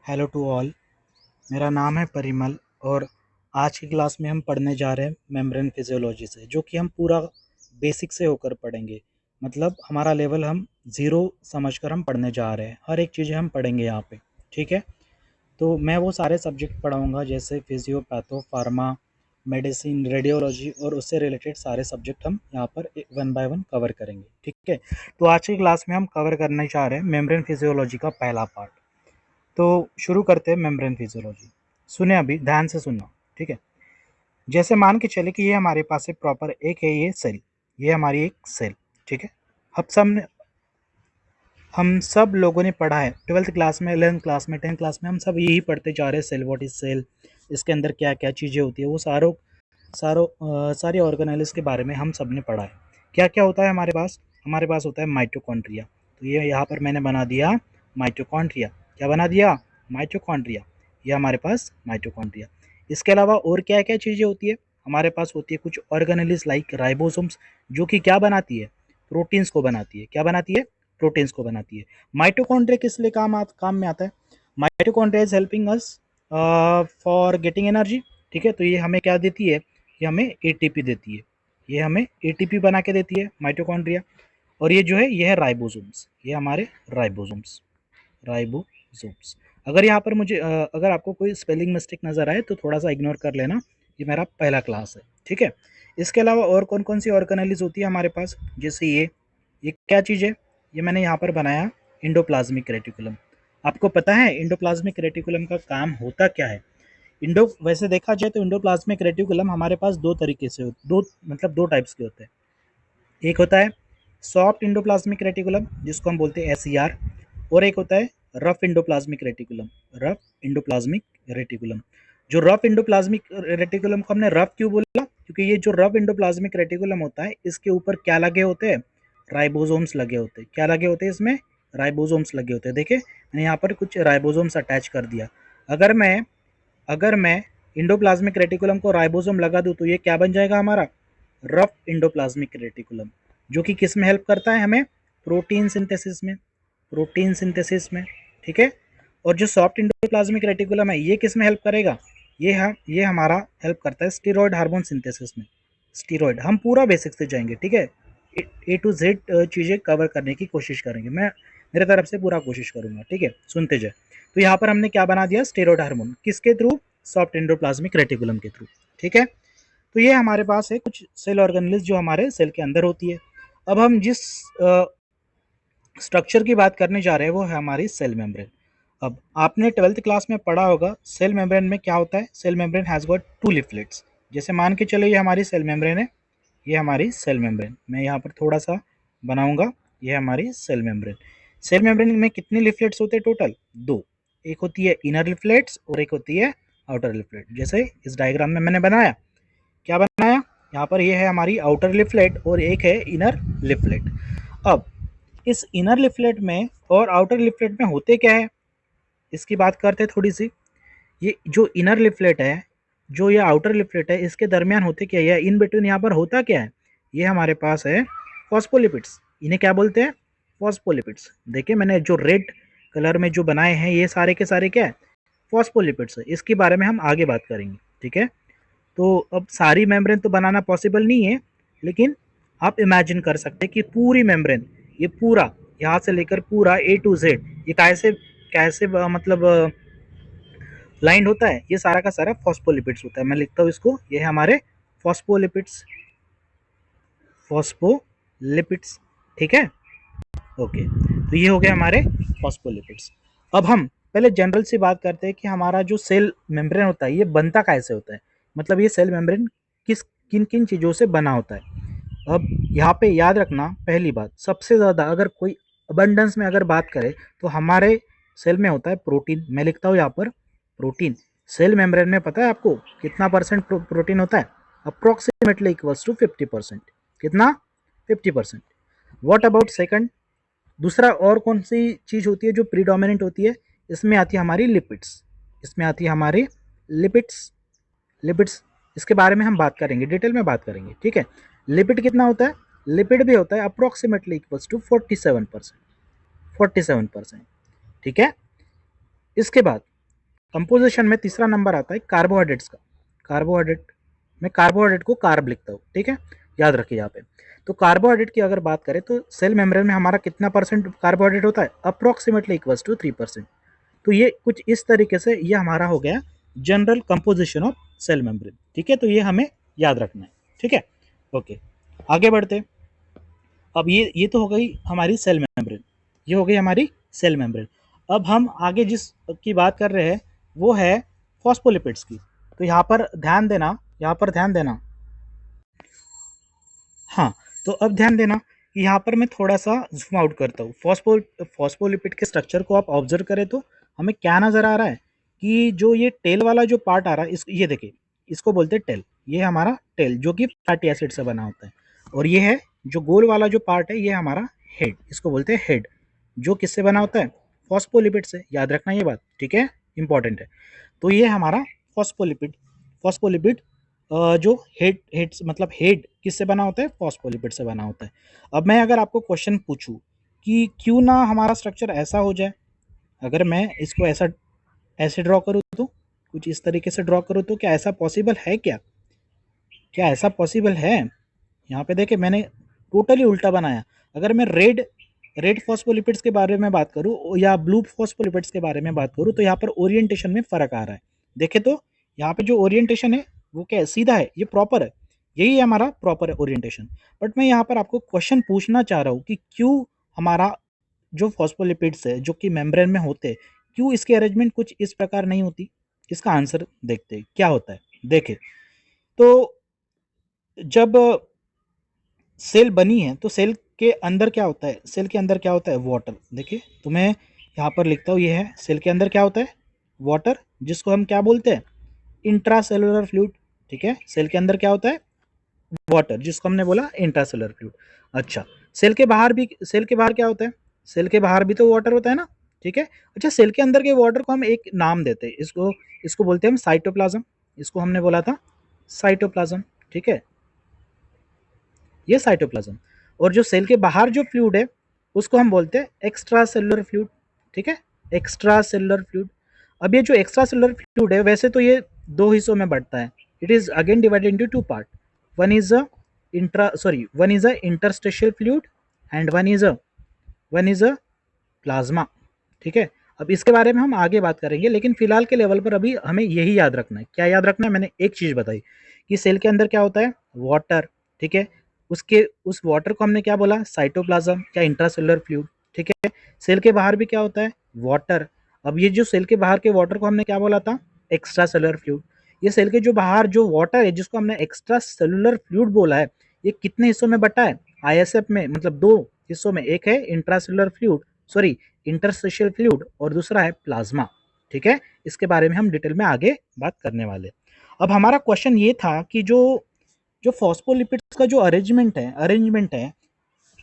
Hello to all. मेरा नाम है परिमल और आज की क्लास में हम पढ़ने जा रहे हैं मेम्ब्रेन फिजियोलॉजी से, जो कि हम पूरा बेसिक से होकर पढ़ेंगे। मतलब हमारा लेवल हम ज़ीरो समझकर हम पढ़ने जा रहे हैं। हर एक चीज़ें हम पढ़ेंगे यहाँ पे, ठीक है। तो मैं वो सारे सब्जेक्ट पढ़ाऊँगा जैसे physio, patho, pharma, medicine, radiology और उससे रिलेटेड सारे सब्जेक्ट हम यहाँ पर वन बाय वन कवर करेंगे, ठीक है। तो आज की क्लास में हम कवर करने जा रहे हैं मेम्ब्रेन फिजियोलॉजी का पहला पार्ट। तो शुरू करते हैं मेम्ब्रेन फिजियोलॉजी। सुने, अभी ध्यान से सुनना, ठीक है। जैसे मान के चले कि ये हमारे पास एक प्रॉपर एक है ये सेल, ये हमारी एक सेल, ठीक है। हम सब लोगों ने पढ़ा है 12th क्लास में, 11th क्लास में, 10th क्लास में, हम सब यही पढ़ते जा रहे हैं। सेल, व्हाट इज सेल, इसके अंदर क्या क्या चीज़ें होती है, वो सारे ऑर्गेनेल्स के बारे में हम सब ने पढ़ा है। क्या क्या होता है हमारे पास होता है माइटोकॉन्ड्रिया। तो ये यहाँ पर मैंने बना दिया माइटोकॉन्ड्रिया। क्या बना दिया? माइटोकॉन्ड्रिया। ये हमारे पास माइटोकॉन्ड्रिया। इसके अलावा और क्या क्या चीज़ें होती है? हमारे पास होती है कुछ ऑर्गेनेल्स लाइक राइबोसोम्स, जो कि क्या बनाती है? प्रोटीन्स को बनाती है। क्या बनाती है? प्रोटीन्स को बनाती है। माइटोकॉन्ड्रिया किस लिए काम में आता है? Mitochondria is helping us for getting energy, ठीक है। तो ये हमें क्या देती है? ये हमें एटीपी देती है। ये हमें एटीपी बना के देती है माइटोकॉन्ड्रिया। और ये जो है, ये है राइबोसोम्स। ये हमारे राइबोसोम्स। अगर यहाँ पर अगर आपको कोई स्पेलिंग मिस्टेक नज़र आए तो थोड़ा सा इग्नोर कर लेना, ये मेरा पहला क्लास है, ठीक है। इसके अलावा और कौन कौन सी ऑर्गेनेल्स होती है हमारे पास? जैसे ये क्या चीज़ है? ये मैंने यहाँ पर बनाया इंडोप्लाज्मिक रेटिकुलम। आपको पता है इंडोप्लाज्मिक रेटिकुलम का काम होता क्या है? वैसे देखा जाए तो इंडोप्लाज्मिक रेटिकुलम हमारे पास दो तरीके से दो टाइप्स के होते हैं। एक होता है सॉफ्ट इंडोप्लाज्मिक रेटिकुलम, जिसको हम बोलते हैं एसईआर, और एक होता है rough endoplasmic reticulum. Rough endoplasmic reticulum. जो रफ इंडोप्लाज्मिक रेटिकुलम को हमने रफ क्यों बोला? क्योंकि ये जो रफ इंडोप्लाज्मिक रेटिकुलम होता है, इसके ऊपर क्या लगे होते हैं? राइबोसोम्स लगे होते हैं। क्या लगे होते हैं इसमें? राइबोसोम्स लगे होते हैं। देखिए, मैंने यहाँ पर कुछ राइबोसोम्स अटैच कर दिया। अगर मैं अगर मैं इंडोप्लाज्मिक रेटिकुलम को राइबोसोम लगा दूं तो ये क्या बन जाएगा हमारा? Rough endoplasmic reticulum. जो कि किस में हेल्प करता है हमें? प्रोटीन सिंथेसिस में, ठीक है। और जो सॉफ्ट इंडोप्लाज्मिक रेटिकुलम है, ये किस में हेल्प करेगा? ये हमारा हेल्प करता है स्टीरॉयड हार्मोन सिंथेसिस में। स्टीरॉयड, हम पूरा बेसिक से जाएंगे, ठीक है। ए टू जेड चीज़ें कवर करने की कोशिश करेंगे। मैं मेरे तरफ से पूरा कोशिश करूंगा, ठीक है। सुनते जाए। तो यहाँ पर हमने क्या बना दिया? Steroid hormone. किसके थ्रू? सॉफ्ट इंडोप्लाज्मिक रेटिकुलम के थ्रू, ठीक है। तो ये हमारे पास है कुछ सेल ऑर्गेनेल्स जो हमारे सेल के अंदर होती है। अब हम जिस स्ट्रक्चर की बात करने जा रहे हैं वो है हमारी सेल मेम्ब्रेन। अब आपने 12th क्लास में पढ़ा होगा सेल मेम्ब्रेन में क्या होता है। Cell membrane has got two leaflets. जैसे मान के चलो ये हमारी सेल मेम्ब्रेन है, ये हमारी सेल मेम्ब्रेन। मैं यहाँ पर थोड़ा सा बनाऊंगा। ये हमारी सेल मेम्ब्रेन। सेल मेम्ब्रेन में कितने लिफलेट्स होते हैं टोटल? दो। एक होती है इनर लिफलेट्स और एक होती है आउटर लिफलेट। जैसे इस डायग्राम में मैंने बनाया, क्या बनाया? यहाँ पर ये है हमारी आउटर लिफलेट और एक है इनर लिफलेट। अब इस इनर लिफलेट में और आउटर लिफलेट में होते क्या है, इसकी बात करते हैं थोड़ी सी। ये जो इनर लिफलेट है, जो ये आउटर लिफलेट है, इसके दरमियान होते क्या है, इन बिटवीन यहाँ पर होता क्या है? ये हमारे पास है फॉस्फोलिपिड्स। इन्हें क्या बोलते हैं? फॉस्फोलिपिड्स। देखिए, मैंने जो रेड कलर में जो बनाए हैं, ये सारे के सारे क्या है? फॉस्फोलिपिड्स है। इसके बारे में हम आगे बात करेंगे, ठीक है। तो अब सारी मेम्ब्रेन तो बनाना पॉसिबल नहीं है, लेकिन आप इमेजिन कर सकते हैं कि पूरी मेम्ब्रेन, ये पूरा यहाँ से लेकर पूरा ए टू जेड, ये कैसे कैसे मतलब लाइंड होता है, ये सारा का सारा फॉस्फोलिपिड्स होता है। मैं लिखता हूँ इसको, ये है हमारे फॉस्फोलिपिड्स। फॉस्फोलिपिड्स, ठीक है, ओके। तो ये हो गया हमारे फॉस्फोलिपिड्स। अब हम पहले जनरल से बात करते हैं कि हमारा जो सेल मेम्ब्रेन होता है, ये बनता कैसे होता है। मतलब ये सेल मेम्ब्रेन किन किन चीज़ों से बना होता है। अब यहाँ पे याद रखना, पहली बात, सबसे ज़्यादा अगर कोई अबंडेंस में अगर बात करें तो हमारे सेल में होता है प्रोटीन। मैं लिखता हूँ यहाँ पर प्रोटीन। सेल मेम्ब्रेन में पता है आपको कितना परसेंट प्रोटीन होता है? Approximately equals to 50%। कितना? 50%। What about second? दूसरा और कौन सी चीज़ होती है जो प्रीडोमिनेंट होती है? इसमें आती है हमारी लिपिड्स। इसमें आती है हमारी लिपिड्स। लिपिड्स, इसके बारे में हम बात करेंगे, डिटेल में बात करेंगे, ठीक है। लिपिड कितना होता है? लिपिड भी होता है अप्रोक्सीमेटली इक्वल्स टू 47%। 47%, ठीक है। इसके बाद कंपोजिशन में तीसरा नंबर आता है कार्बोहाइड्रेट्स का। कार्बोहाइड्रेट, मैं कार्बोहाइड्रेट को कार्ब लिखता हूँ, ठीक है, याद रखिए यहाँ पे। तो कार्बोहाइड्रेट की अगर बात करें तो सेल मेम्ब्रेन में हमारा कितना परसेंट कार्बोहाइड्रेट होता है, अप्रोक्सीमेटली इक्वल्स टू 3%। तो ये कुछ इस तरीके से ये हमारा हो गया general composition of cell membrane, ठीक है। तो ये हमें याद रखना है, ठीक है। ओके, आगे बढ़ते। अब ये तो हो गई हमारी सेल मेम्ब्रेन, ये हो गई हमारी सेल मेम्ब्रेन। अब हम आगे जिस की बात कर रहे हैं वो है फॉस्फोलिपिड्स की। तो यहाँ पर ध्यान देना, यहाँ पर ध्यान देना। हाँ, तो अब ध्यान देना कि यहाँ पर मैं थोड़ा सा जूम आउट करता हूँ। फॉस्फोलिपिड के स्ट्रक्चर को आप ऑब्जर्व करें तो हमें क्या नज़र आ रहा है कि जो ये टेल वाला जो पार्ट आ रहा है, ये देखिए, इसको बोलते हैं टेल। ये हमारा टेल जो कि फैटी एसिड से बना होता है। और ये है जो गोल वाला जो पार्ट है, ये हमारा हेड, इसको बोलते हैं हेड, जो किससे बना होता है, फॉस्फोलिपिड से। याद रखना ये बात, ठीक है, इंपॉर्टेंट है। तो ये हमारा फॉस्फोलिपिड फॉस्फोलिपिड जो हेड मतलब हेड किससे बना होता है, फॉस्फोलिपिड से बना होता है। अब मैं अगर आपको क्वेश्चन पूछूं कि क्यों ना हमारा स्ट्रक्चर ऐसा हो जाए, अगर मैं इसको ऐसा ऐसे ड्रॉ करूँ तो, कुछ इस तरीके से ड्रॉ करूँ तो क्या ऐसा पॉसिबल है, क्या ऐसा पॉसिबल है? यहाँ पे देखिए मैंने टोटली उल्टा बनाया। अगर मैं रेड रेड फॉस्फोलिपिड्स के बारे में बात करूँ या ब्लू फॉस्फोलिपिड्स के बारे में बात करूँ तो यहाँ पर ओरिएंटेशन में फ़र्क आ रहा है। देखे तो यहाँ पे जो ओरिएंटेशन है वो क्या है, सीधा है, ये प्रॉपर है, यही है हमारा प्रॉपर ओरिएंटेशन। बट मैं यहाँ पर आपको क्वेश्चन पूछना चाह रहा हूँ कि क्यों हमारा जो फॉस्फोलिपिड्स है जो कि मेम्ब्रेन में होते हैं, क्यों इसकी अरेंजमेंट कुछ इस प्रकार नहीं होती? इसका आंसर देखते हैं क्या होता है। देखें तो जब सेल बनी है तो सेल के अंदर क्या होता है, सेल के अंदर क्या होता है, वाटर। देखिए तो मैं यहाँ पर लिखता हूँ, ये है सेल के अंदर क्या होता है, वाटर, जिसको हम क्या बोलते हैं, इंट्रासेलुलर फ्लूइड, ठीक है। सेल के अंदर क्या होता है, वाटर, जिसको हमने बोला इंट्रासेलुलर फ्लूइड। अच्छा, सेल के बाहर क्या होता है, सेल के बाहर भी तो वाटर होता है ना, ठीक है। अच्छा, सेल के अंदर के वाटर को हम एक नाम देते हैं, इसको इसको बोलते हैं हम साइटोप्लाज्म। इसको हमने बोला था साइटोप्लाज्म, ठीक है, ये साइटोप्लाज्म। और जो सेल के बाहर जो फ्लूइड है उसको हम बोलते हैं एक्स्ट्रा सेलुलर फ्लूइड, ठीक है, एक्स्ट्रा सेलुलर फ्लूइड। अब ये जो एक्स्ट्रा सेलुलर फ्लूइड है वैसे तो ये दो हिस्सों में बढ़ता है, it is again divided into two part. One is a interstitial fluid and one is a plasma, ठीक है। अब इसके बारे में हम आगे बात करेंगे, लेकिन फिलहाल के लेवल पर अभी हमें यही याद रखना है। क्या याद रखना है, मैंने एक चीज बताई कि सेल के अंदर क्या होता है, वाटर, ठीक है। उसके उस वाटर को हमने क्या बोला, साइटोप्लाज्म या इंट्रासेलुलर फ्लूइड, ठीक है। सेल के बाहर भी क्या होता है, वाटर। अब ये जो सेल के बाहर के वाटर को हमने क्या बोला था, एक्स्ट्रा सेलुलर फ्लूइड। ये सेल के जो बाहर जो वाटर है जिसको हमने एक्स्ट्रा सेलुलर फ्लूइड बोला है, ये कितने हिस्सों में बटा है, आईएसएफ में, मतलब दो हिस्सों में, एक है intracellular fluid, sorry interstitial fluid, और दूसरा है प्लाज्मा, ठीक है। इसके बारे में हम डिटेल में आगे बात करने वाले। अब हमारा क्वेश्चन ये था कि जो जो फॉस्फोलिपिड्स का जो अरेंजमेंट है,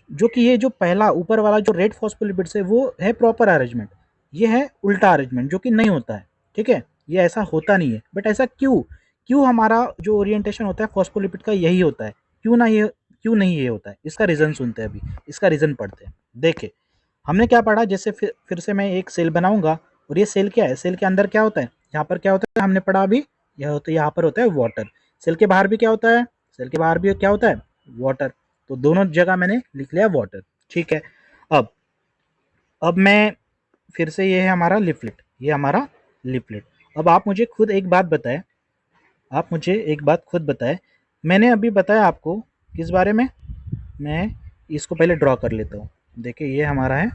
जो कि ये जो पहला ऊपर वाला जो रेड फॉस्फोलिपिड्स है वो है प्रॉपर अरेंजमेंट, ये है उल्टा अरेंजमेंट जो कि नहीं होता है, ठीक है, ये ऐसा होता नहीं है। बट ऐसा क्यों, क्यों हमारा जो ओरिएंटेशन होता है फॉस्फोलिपिड का यही होता है, क्यों नहीं ये होता है, इसका रीज़न सुनते हैं अभी, इसका रीज़न पढ़ते हैं। देखिए हमने क्या पढ़ा, जैसे फिर से मैं एक सेल बनाऊंगा, और ये सेल क्या है, सेल के अंदर क्या होता है, यहाँ पर क्या होता है हमने पढ़ा अभी, यह होता है, यहाँ पर होता है वाटर। सेल के बाहर भी क्या होता है, सेल के बाहर भी क्या होता है, वाटर। तो दोनों जगह मैंने लिख लिया वाटर, ठीक है। अब अब मैं फिर से, ये है हमारा लिफलेट, ये हमारा लिफलेट। अब आप मुझे खुद एक बात बताएं, आप मुझे एक बात खुद बताएं, मैंने अभी बताया आपको किस बारे में, मैं इसको पहले ड्रॉ कर लेता हूँ। देखिए ये हमारा है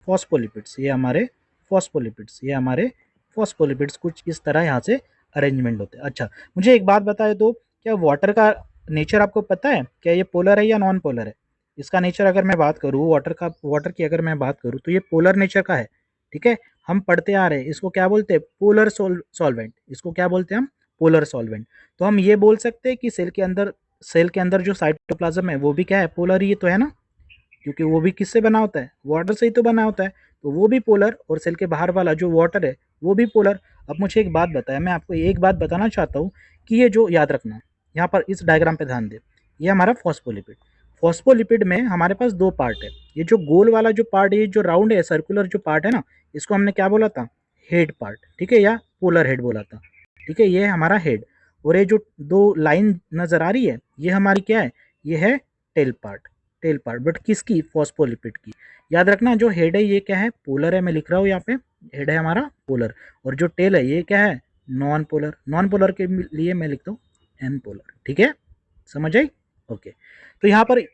फॉस्फोलिपिड्स, ये हमारे फॉस्फोलिपिड्स कुछ इस तरह यहाँ से अरेंजमेंट होते हैं। अच्छा, मुझे एक बात बताए तो, क्या वाटर का नेचर आपको पता है, क्या ये पोलर है या नॉन पोलर है? इसका नेचर अगर मैं बात करूँ, वाटर की अगर मैं बात करूँ तो ये पोलर नेचर का है, ठीक है। हम पढ़ते आ रहे हैं, इसको क्या बोलते हैं, पोलर सॉल्वेंट, इसको क्या बोलते हैं हम, पोलर सॉल्वेंट। तो हम ये बोल सकते हैं कि सेल के अंदर जो साइटोप्लाज्म है वो भी क्या है, पोलर ही तो है ना, क्योंकि वो भी किससे बना होता है, वाटर से ही तो बना होता है। तो वो भी पोलर, और सेल के बाहर वाला जो वाटर है वो भी पोलर। अब मुझे एक बात बताया, मैं आपको एक बात बताना चाहता हूँ कि ये जो याद रखना, यहाँ पर इस डायग्राम पे ध्यान दे, ये हमारा फॉस्फोलिपिड में हमारे पास दो पार्ट है। ये जो गोल वाला जो पार्ट है, ये जो राउंड है, सर्कुलर जो पार्ट है ना, इसको हमने क्या बोला था, हेड पार्ट, ठीक है, या पोलर हेड बोला था, ठीक है, ये है हमारा हेड। और ये जो दो लाइन नजर आ रही है ये हमारी क्या है, ये है tail part, tail part, but किसकी, फॉस्फोलिपिड की। याद रखना जो हेड है ये क्या है, पोलर है, मैं लिख रहा हूँ यहाँ पे हेड है हमारा पोलर, और जो टेल है ये क्या है, नॉन पोलर। नॉन पोलर के लिए मैं लिखता हूँ एन पोलर, ठीक है, समझ आई, ओके। तो यहाँ पर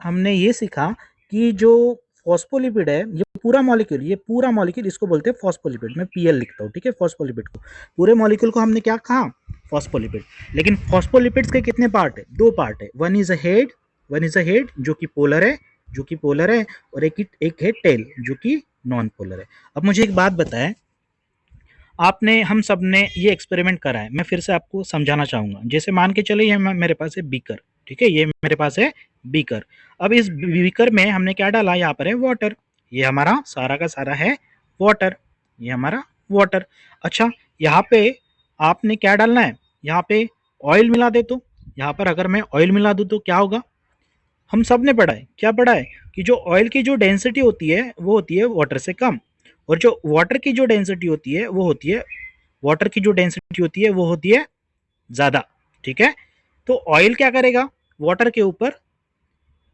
हमने ये सीखा कि जो फॉस्फोलिपिड है ये पूरा मॉलिक्यूल, ये पूरा मॉलिक्यूल इसको बोलते हैं फॉस्फोलिपिड, मैं पीएल लिखता हूँ, ठीक है, फॉस्फोलिपिड को, पूरे मॉलिक्यूल को हमने क्या कहा, फॉस्फोलिपिड। लेकिन फॉस्फोलिपिड्स के कितने पार्ट है, दो पार्ट है, one is a head, one is a head जो कि पोलर है, जो कि पोलर है, और एक है टेल जो कि नॉन पोलर है। अब मुझे एक बात बताएं, आपने हम सब ने ये एक्सपेरिमेंट करा है, मैं फिर से आपको समझाना चाहूंगा। जैसे मान के चले ये मेरे पास है बीकर, ठीक है, ये मेरे पास है बीकर। अब इस बीकर में हमने क्या डाला, यहाँ पर है वाटर, ये हमारा सारा का सारा है वाटर, ये हमारा वाटर। अच्छा, यहाँ पे आपने क्या डालना है, यहाँ पे ऑयल मिला दे, तो यहाँ पर अगर मैं ऑयल मिला दूँ तो क्या होगा, हम सब ने पढ़ा है, क्या पढ़ा है कि जो ऑयल की जो डेंसिटी होती है वो होती है वाटर से कम, और जो वाटर की जो डेंसिटी होती है वो होती है, वाटर की जो डेंसिटी होती है वो होती है ज़्यादा, ठीक है। तो ऑयल क्या करेगा, वाटर के ऊपर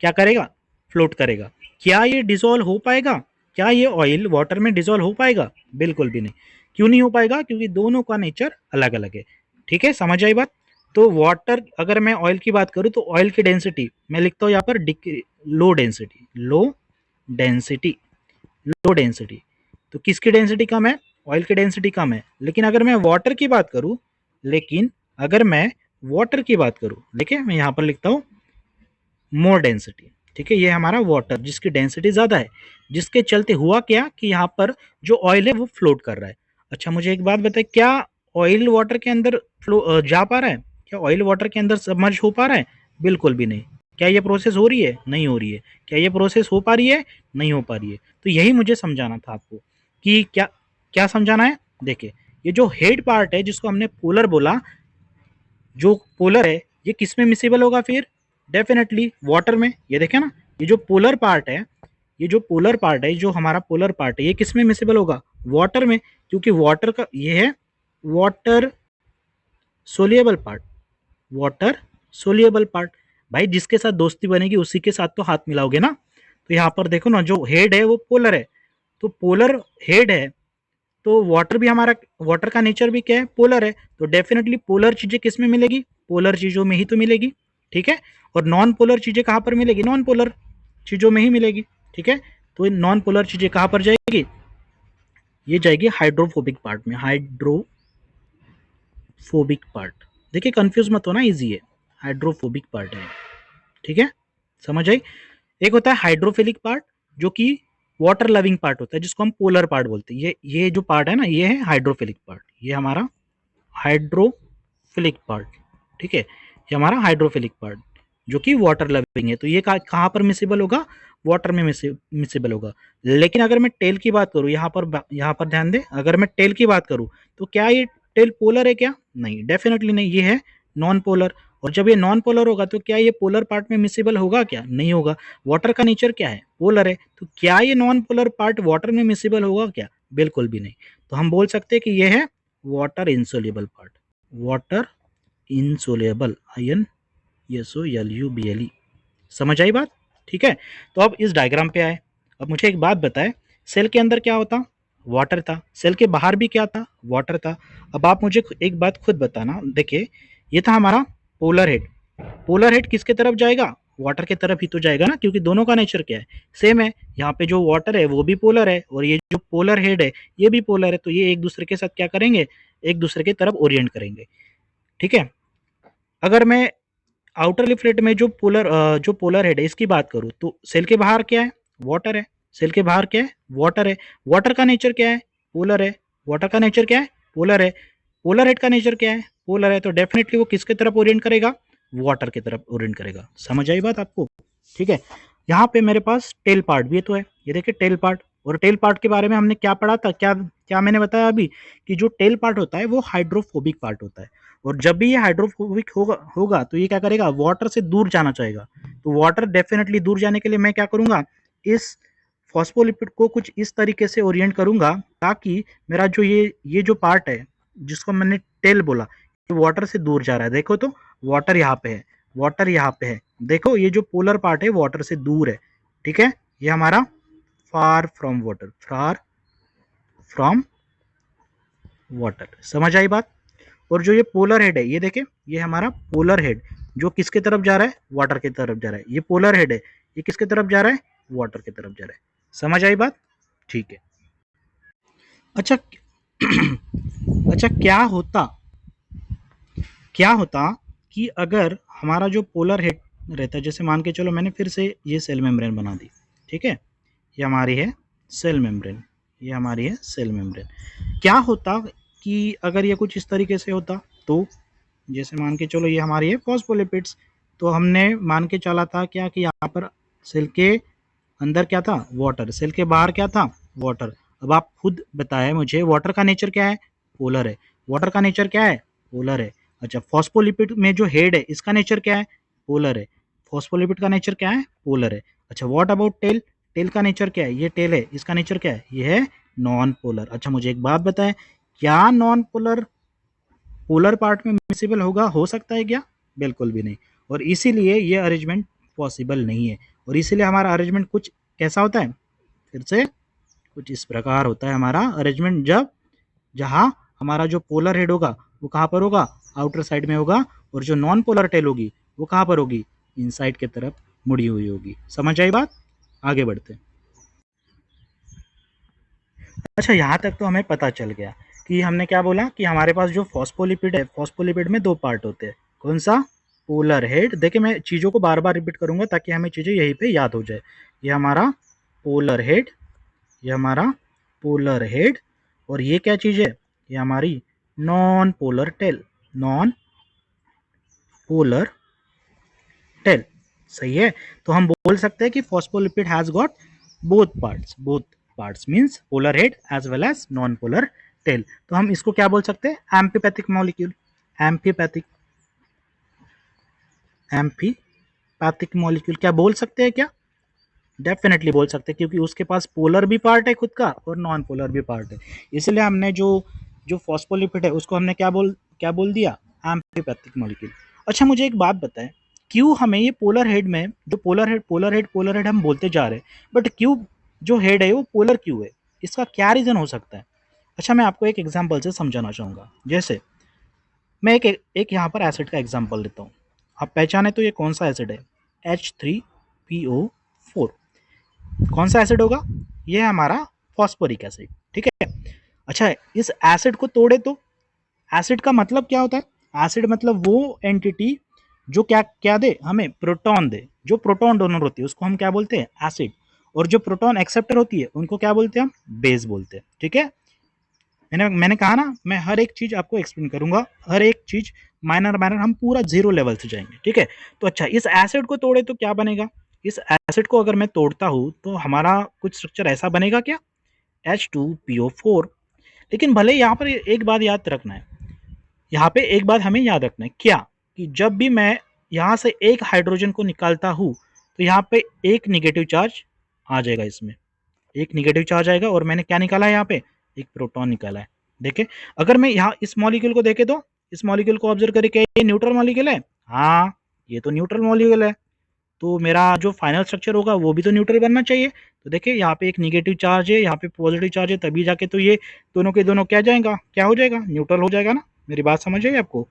क्या करेगा, फ्लोट करेगा। क्या ये डिसॉल्व हो पाएगा, क्या ये ऑयल वाटर में डिसॉल्व हो पाएगा, बिल्कुल भी नहीं। क्यों नहीं हो पाएगा, क्योंकि दोनों का नेचर अलग अलग है, ठीक है, समझ आई बात। तो वाटर, अगर मैं ऑयल की बात करूं तो ऑयल की डेंसिटी मैं लिखता हूं यहाँ पर low density, low density, low density. तो किसकी डेंसिटी कम है, ऑयल की डेंसिटी कम है। लेकिन अगर मैं वाटर की बात करूं, लेकिन अगर मैं वाटर की बात करूं, देखिए मैं यहाँ पर लिखता हूं मोर डेंसिटी, ठीक है, ये हमारा वाटर जिसकी डेंसिटी ज़्यादा है, जिसके चलते हुआ क्या कि यहाँ पर जो ऑयल है वो फ्लोट कर रहा है। अच्छा, मुझे एक बात बताए, क्या ऑयल वाटर के अंदर जा पा रहा है, क्या ऑयल वाटर के अंदर सबमर्ज हो पा रहा है, बिल्कुल भी नहीं। क्या ये प्रोसेस हो रही है, नहीं हो रही है। क्या ये प्रोसेस हो पा रही है, नहीं हो पा रही है। तो यही मुझे समझाना था आपको कि क्या क्या समझाना है। देखिए, ये जो हेड पार्ट है जिसको हमने पोलर बोला, जो पोलर है ये किस में मिसेबल होगा, फिर डेफिनेटली वाटर में। ये देखें ना, ये जो पोलर पार्ट है, ये जो पोलर पार्ट है, जो हमारा पोलर पार्ट है, ये किस में मिसेबल होगा, वाटर में, क्योंकि वाटर का ये है वाटर सोलिएबल पार्ट, वाटर सोलिएबल पार्ट। भाई जिसके साथ दोस्ती बनेगी उसी के साथ तो हाथ मिलाओगे ना। तो यहाँ पर देखो ना, जो हेड है वो पोलर है, तो पोलर हेड है, तो वाटर भी हमारा, वाटर का नेचर भी क्या है, पोलर है। तो डेफिनेटली पोलर चीजें किस में मिलेगी, पोलर चीजों में ही तो मिलेगी, ठीक है। और नॉन पोलर चीजें कहाँ पर मिलेगी, नॉन पोलर चीजों में ही मिलेगी, ठीक है। तो नॉन पोलर चीजें कहाँ पर जाएगी, ये जाएगी हाइड्रोफोबिक पार्ट में, हाइड्रोफोबिक पार्ट। देखिए कंफ्यूज मत होना, इजी है, हाइड्रोफोबिक पार्ट है, ठीक है, समझ आई। एक होता है हाइड्रोफिलिक पार्ट जो कि वाटर लविंग पार्ट होता है, जिसको हम पोलर पार्ट बोलते हैं। ये जो पार्ट है ना, ये है हाइड्रोफिलिक पार्ट, ये हमारा हाइड्रोफिलिक पार्ट, ठीक है, ये हमारा हाइड्रोफिलिक पार्ट जो कि वाटर लविंग है। तो ये कहाँ पर मिसिबल होगा, वाटर में मिसिबल होगा। लेकिन अगर मैं टेल की बात करूँ, यहाँ पर ध्यान दे, अगर मैं टेल की बात करूँ तो क्या ये टेल पोलर है क्या, नहीं, डेफिनेटली नहीं, ये है नॉन पोलर। और जब ये नॉन पोलर होगा तो क्या ये पोलर पार्ट में मिसिबल होगा, क्या नहीं होगा। वाटर का नेचर क्या है, पोलर है, तो क्या ये नॉन पोलर पार्ट वाटर में मिसिबल होगा क्या, बिल्कुल भी नहीं। तो हम बोल सकते हैं कि ये है water insoluble part, water insoluble, INSOLUBLE। समझ आई बात, ठीक है। तो अब इस डायग्राम पे आए। अब मुझे एक बात बताए, सेल के अंदर क्या होता, वाटर था, सेल के बाहर भी क्या था, वाटर था। अब आप मुझे एक बात खुद बताना, देखिए ये था हमारा पोलर हेड, पोलर हेड किसके तरफ जाएगा, वाटर के तरफ ही तो जाएगा ना, क्योंकि दोनों का नेचर क्या है, सेम है। यहाँ पे जो वाटर है वो भी पोलर है, और ये जो पोलर हेड है ये भी पोलर है, तो ये एक दूसरे के साथ क्या करेंगे, एक दूसरे की तरफ ओरिएंट करेंगे, ठीक है। अगर मैं आउटर लिफलेट में जो पोलर हेड है इसकी बात करूँ तो सेल के बाहर क्या है, वाटर है, सेल के बाहर क्या है, वाटर है। वाटर का नेचर क्या है, पोलर है, वाटर का नेचर क्या है, पोलर है। पोलर हेड का नेचर क्या है, पोलर है, तो डेफिनेटली वो किसके तरफ ओरिएंट करेगा, वाटर की तरफ ओरिएंट करेगा। समझ आई बात आपको, ठीक है। यहाँ पे मेरे पास टेल पार्ट भी तो है, ये देखिए टेल पार्ट। और टेल पार्ट के बारे में हमने क्या पढ़ा था, क्या क्या मैंने बताया अभी, कि जो टेल पार्ट होता है वो हाइड्रोफोबिक पार्ट होता है। और जब भी ये हाइड्रोफोबिक होगा तो ये क्या करेगा, वाटर से दूर जाना चाहेगा। तो वाटर डेफिनेटली दूर जाने के लिए मैं क्या करूंगा, इस फॉस्फोलिपिड को कुछ इस तरीके से ओरिएंट करूंगा ताकि मेरा जो ये जो पार्ट है जिसको मैंने टेल बोला, ये वाटर से दूर जा रहा है। देखो तो वाटर यहाँ पे है, वाटर यहाँ पे है। देखो ये जो पोलर पार्ट है वाटर से दूर है, ठीक है। ये हमारा far from water, far from water, समझ आई बात। और जो ये पोलर हेड है, ये देखे, ये हमारा पोलर हेड जो किसके तरफ जा रहा है, वाटर की तरफ जा रहा है। ये पोलर हेड है, ये किसके तरफ जा रहा है, वाटर की तरफ जा रहा है। समझ आई बात, ठीक है। अच्छा अच्छा, क्या होता कि अगर हमारा जो पोलर हेड रहता है, जैसे मान के चलो मैंने फिर से ये सेल मेम्ब्रेन बना दी, ठीक है, ये हमारी है सेल मेम्ब्रेन, ये हमारी है सेल मेम्ब्रेन। क्या होता कि अगर ये कुछ इस तरीके से होता, तो जैसे मान के चलो ये हमारी है फॉस्फोलिपिड्स, तो हमने मान के चला था क्या कि यहाँ पर सेल के अंदर क्या था, वाटर, सेल के बाहर क्या था, वाटर। अब आप खुद बताएं मुझे, वाटर का नेचर क्या है, पोलर है। वाटर का नेचर क्या है, पोलर है। अच्छा, फॉस्फोलिपिड में जो हेड है इसका नेचर क्या है, पोलर है। फॉस्फोलिपिड का नेचर क्या है, पोलर है। अच्छा, व्हाट अबाउट टेल, टेल का नेचर क्या है, ये टेल है, इसका नेचर क्या है, ये है नॉन पोलर। अच्छा, मुझे एक बात बताएं, क्या नॉन पोलर पोलर पार्ट में मिसिबल होगा, हो सकता है क्या, बिल्कुल भी नहीं। और इसीलिए ये अरेंजमेंट पॉसिबल नहीं है। और इसीलिए हमारा अरेंजमेंट कुछ कैसा होता है, फिर से कुछ इस प्रकार होता है हमारा अरेंजमेंट, जब जहाँ हमारा जो पोलर हेड होगा वो कहाँ पर होगा, आउटर साइड में होगा, और जो नॉन पोलर टेल होगी वो कहाँ पर होगी, इनसाइड की तरफ मुड़ी हुई होगी। समझ आई बात, आगे बढ़ते हैं। अच्छा, यहाँ तक तो हमें पता चल गया कि हमने क्या बोला कि हमारे पास जो फॉस्फोलिपिड है, फॉस्फोलिपिड में दो पार्ट होते हैं। कौन सा, पोलर हेड। देखिए मैं चीज़ों को बार बार रिपीट करूंगा ताकि हमें चीज़ें यहीं पे याद हो जाए। ये हमारा पोलर हेड, ये हमारा पोलर हेड, और ये क्या चीज़ है, ये हमारी non polar tail, non polar tail. सही है। तो हम बोल सकते हैं कि phospholipid has got both parts means polar head as well as non polar tail. तो हम इसको क्या बोल सकते हैं, amphipathic molecule, amphipathic amphipathic molecule क्या बोल सकते हैं क्या, डेफिनेटली बोल सकते हैं, क्योंकि उसके पास पोलर भी पार्ट है खुद का और नॉन पोलर भी पार्ट है। इसलिए हमने जो जो फॉस्फोलिपिड है उसको हमने क्या बोल दिया, एम्फीपैथिक मॉलिक्यूल। अच्छा, मुझे एक बात बताएं, क्यों हमें ये पोलर हेड में जो पोलर हेड हम बोलते जा रहे हैं, बट क्यों जो हेड है वो पोलर क्यों है, इसका क्या रीज़न हो सकता है। अच्छा, मैं आपको एक एग्जाम्पल से समझाना चाहूँगा। जैसे मैं एक यहाँ पर एसिड का एग्जाम्पल लेता हूँ, आप पहचाने तो ये कौन सा एसिड है, H3PO4। कौन सा एसिड होगा, ये है हमारा फॉस्फोरिक एसिड, ठीक है। अच्छा, इस एसिड को तोड़े तो एसिड का मतलब क्या होता है, एसिड मतलब वो एंटिटी जो क्या क्या दे, हमें प्रोटॉन दे। जो प्रोटॉन डोनर होती है उसको हम क्या बोलते हैं, एसिड। और जो प्रोटॉन एक्सेप्टर होती है उनको क्या बोलते हैं, हम बेस बोलते हैं, ठीक है। मैंने कहा ना, मैं हर एक चीज आपको एक्सप्लेन करूंगा, हर एक चीज माइनर माइनर, हम पूरा जीरो लेवल से जाएंगे, ठीक है। तो अच्छा, इस एसिड को तोड़े तो क्या बनेगा, इस एसिड को अगर मैं तोड़ता हूं तो हमारा कुछ स्ट्रक्चर ऐसा बनेगा क्या, H2PO4। लेकिन भले यहाँ पर एक बात याद रखना है, यहाँ पे एक बात हमें याद रखना है क्या, कि जब भी मैं यहाँ से एक हाइड्रोजन को निकालता हूँ तो यहाँ पे एक निगेटिव चार्ज आ जाएगा, इसमें एक निगेटिव चार्ज आएगा, और मैंने क्या निकाला है यहाँ पे, एक प्रोटॉन निकाला है। देखे, अगर मैं यहाँ इस मॉलिक्यूल को देखे तो इस मॉलिक्यूल को ऑब्जर्व करें, क्या ये न्यूट्रल मॉलिक्यूल है, हाँ ये तो न्यूट्रल मॉलिक्यूल है। तो मेरा जो फाइनल स्ट्रक्चर होगा वो भी तो न्यूट्रल बनना चाहिए। तो देखिए यहाँ पे एक निगेटिव चार्ज है, यहाँ पे पॉजिटिव चार्ज है, तभी जाके तो ये दोनों के दोनों क्या जाएगा, क्या हो जाएगा, न्यूट्रल हो जाएगा ना। मेरी बात समझ आई आपको।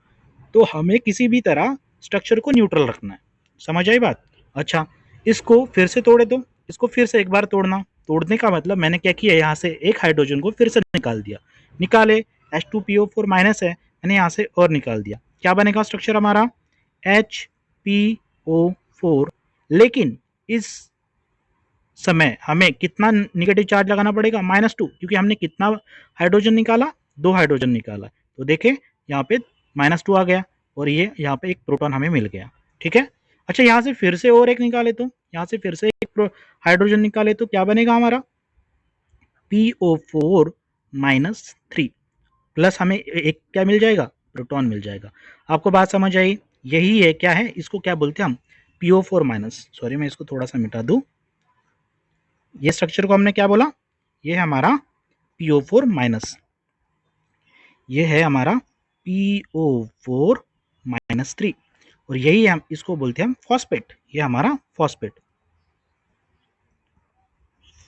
तो हमें किसी भी तरह स्ट्रक्चर को न्यूट्रल रखना है, समझ आई बात। अच्छा, इसको फिर से तोड़े तो इसको फिर से एक बार तोड़ने का मतलब मैंने क्या किया, यहाँ से एक हाइड्रोजन को फिर से निकाल दिया, निकाले H2PO4 माइनस है, मैंने यहाँ से और निकाल दिया, क्या बनेगा स्ट्रक्चर हमारा, HPO4। लेकिन इस समय हमें कितना निगेटिव चार्ज लगाना पड़ेगा, -2, क्योंकि हमने कितना हाइड्रोजन निकाला, 2 हाइड्रोजन निकाला। तो देखें यहाँ पे -2 आ गया, और ये यहाँ पे एक प्रोटॉन हमें मिल गया, ठीक है। अच्छा, यहाँ से फिर से और एक निकाले तो यहाँ से फिर से एक हाइड्रोजन निकाले तो क्या बनेगा हमारा, PO4 -3 प्लस हमें एक क्या मिल जाएगा, प्रोटॉन मिल जाएगा। आपको बात समझ आई, यही है क्या है, इसको क्या बोलते हैं हम, PO4 माइनस, सॉरी मैं इसको थोड़ा सा मिटा दूं, ये स्ट्रक्चर को हमने क्या बोला, ये है हमारा PO4 माइनस, ये है हमारा PO4 माइनस 3, और यही हम इसको बोलते हैं हम फॉस्फेट, ये हमारा फॉस्फेट,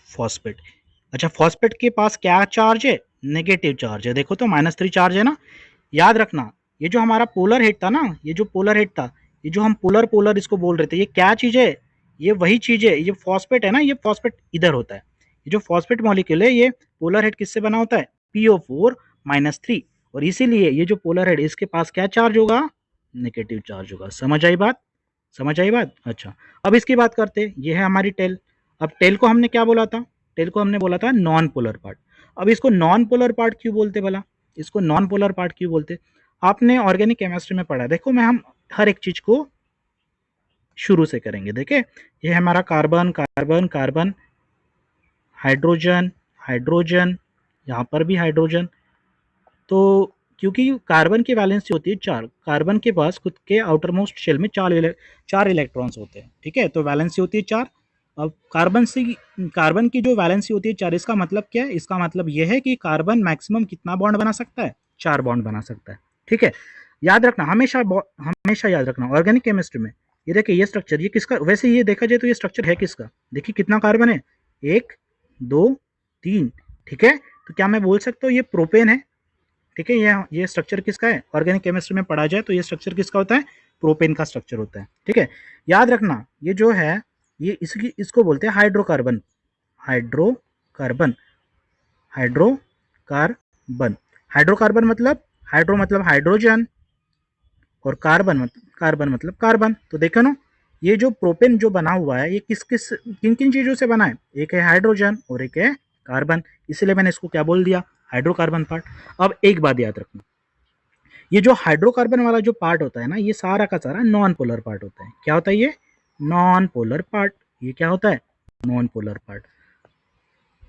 फॉस्फेट। अच्छा, फॉस्फेट के पास क्या चार्ज है, नेगेटिव चार्ज है, देखो तो -3 चार्ज है ना। याद रखना, ये जो हमारा पोलर हेड था ना, ये जो पोलर हेड था, ये जो हम पोलर पोलर इसको बोल रहे थे, ये क्या चीज है, ये वही चीज है, ये फॉस्फेट है ना, ये फॉस्फेट इधर होता है, ये जो फॉस्फेट मॉलिक्यूल है ये पोलर हेड किससे बना होता है, PO4 माइनस 3, और इसीलिए ये जो पोलर हेड इसके पास क्या चार्ज होगा, नेगेटिव चार्ज होगा। समझ आई बात, समझ आई बात। अच्छा, अब इसकी बात करते हैं, ये है हमारी टेल। अब टेल को हमने क्या बोला था, टेल को हमने बोला था नॉन पोलर पार्ट। अब इसको नॉन पोलर पार्ट क्यों बोलते भला, इसको नॉन पोलर पार्ट क्यों बोलते, आपने ऑर्गेनिक केमिस्ट्री में पढ़ा, देखो मैं हम हर एक चीज को शुरू से करेंगे। देखे, ये है हमारा carbon carbon carbon, hydrogen hydrogen, यहाँ पर भी हाइड्रोजन। तो क्योंकि कार्बन की वैलेंसी होती है 4, कार्बन के पास खुद के आउटर मोस्ट शेल में 4 इलेक्ट्रॉन्स होते हैं, ठीक है, तो वैलेंसी होती है 4। अब कार्बन की जो वैलेंसी होती है 4, इसका मतलब क्या है, इसका मतलब यह है कि कार्बन मैक्सिमम कितना बॉन्ड बना सकता है, 4 बॉन्ड बना सकता है, ठीक है। याद रखना, हमेशा हमेशा याद रखना, ऑर्गेनिक केमिस्ट्री में ये देखिए, ये स्ट्रक्चर ये किसका, वैसे ये देखा जाए तो ये स्ट्रक्चर है किसका, देखिए कितना कार्बन है, 1 2 3, ठीक है। तो क्या मैं बोल सकता हूँ ये प्रोपेन है, ठीक है। ये स्ट्रक्चर किसका है, ऑर्गेनिक केमिस्ट्री में पढ़ा जाए तो ये स्ट्रक्चर किसका होता है, प्रोपेन का स्ट्रक्चर होता है, ठीक है। याद रखना, ये जो है ये इसको बोलते हैं हाइड्रोकार्बन, हाइड्रोकार्बन, हाइड्रोकार्बन, हाइड्रोकार्बन मतलब, हाइड्रो मतलब हाइड्रोजन, और कार्बन मतलब कार्बन। तो देखो ना, ये जो प्रोपेन जो बना हुआ है ये किन किन चीजों से बना है, एक है हाइड्रोजन और एक है कार्बन, इसलिए मैंने इसको क्या बोल दिया, हाइड्रोकार्बन पार्ट। अब एक बात याद रखना, ये जो हाइड्रोकार्बन वाला जो पार्ट होता है ना, ये सारा का सारा नॉन पोलर पार्ट होता है। क्या होता है ये, नॉन पोलर पार्ट, ये क्या होता है, नॉन पोलर पार्ट।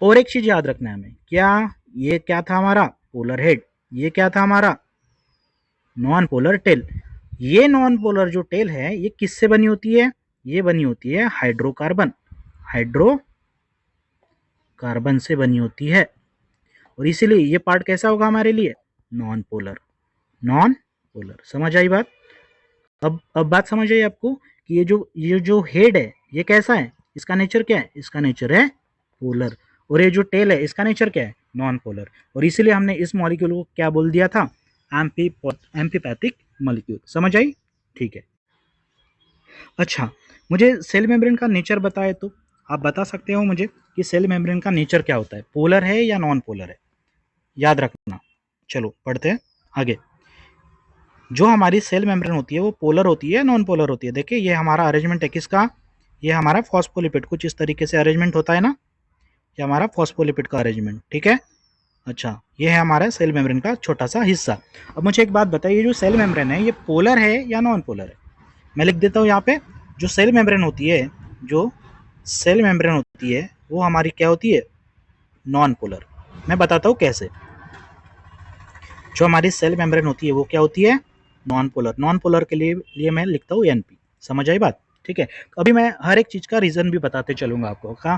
और एक चीज याद रखना है हमें, क्या, ये क्या था हमारा पोलर हेड, ये क्या था हमारा नॉन पोलर टेल। ये नॉन पोलर जो टेल है ये किससे बनी होती है, ये बनी होती है हाइड्रोकार्बन, हाइड्रोकार्बन से बनी होती है, और इसीलिए ये पार्ट कैसा होगा हमारे लिए, नॉन पोलर, नॉन पोलर। समझ आई बात। अब बात समझ आई आपको कि ये जो हेड है ये कैसा है, इसका नेचर क्या है, इसका नेचर है पोलर, और ये जो टेल है इसका नेचर क्या है, नॉन पोलर, और इसीलिए हमने इस मॉलिक्यूल को क्या बोल दिया था, एम्फीपैथिक मॉलिक्यूल। समझ आई, ठीक है। अच्छा, मुझे सेल मेम्ब्रेन का नेचर बताए तो आप बता सकते हो मुझे कि सेल मेम्ब्रेन का नेचर क्या होता है, पोलर है या नॉन पोलर है, याद रखना। चलो पढ़ते हैं आगे। जो हमारी सेल मेम्ब्रेन होती है वो पोलर होती है, नॉन पोलर होती है। देखिए ये हमारा अरेंजमेंट है किसका, ये हमारा फॉस्फोलिपिड, कुछ इस तरीके से अरेंजमेंट होता है ना, ये हमारा फॉस्फोलिपिड का अरेंजमेंट, ठीक है। अच्छा, ये है हमारा सेल मेम्ब्रेन का छोटा सा हिस्सा। अब मुझे एक बात बताइए, जो सेल मेम्ब्रेन है ये पोलर है या नॉन पोलर है, मैं लिख देता हूँ यहाँ पे। जो सेल मेम्ब्रेन होती है, जो सेल मेम्ब्रेन होती है वो हमारी क्या होती है, नॉन पोलर। मैं बताता हूँ कैसे। जो हमारी सेल मेम्ब्रेन होती है वो क्या होती है, नॉन पोलर। नॉन पोलर के लिए मैं लिखता हूँ NP। समझ आई बात, ठीक है। तो अभी मैं हर एक चीज़ का रीज़न भी बताते चलूँगा आपको का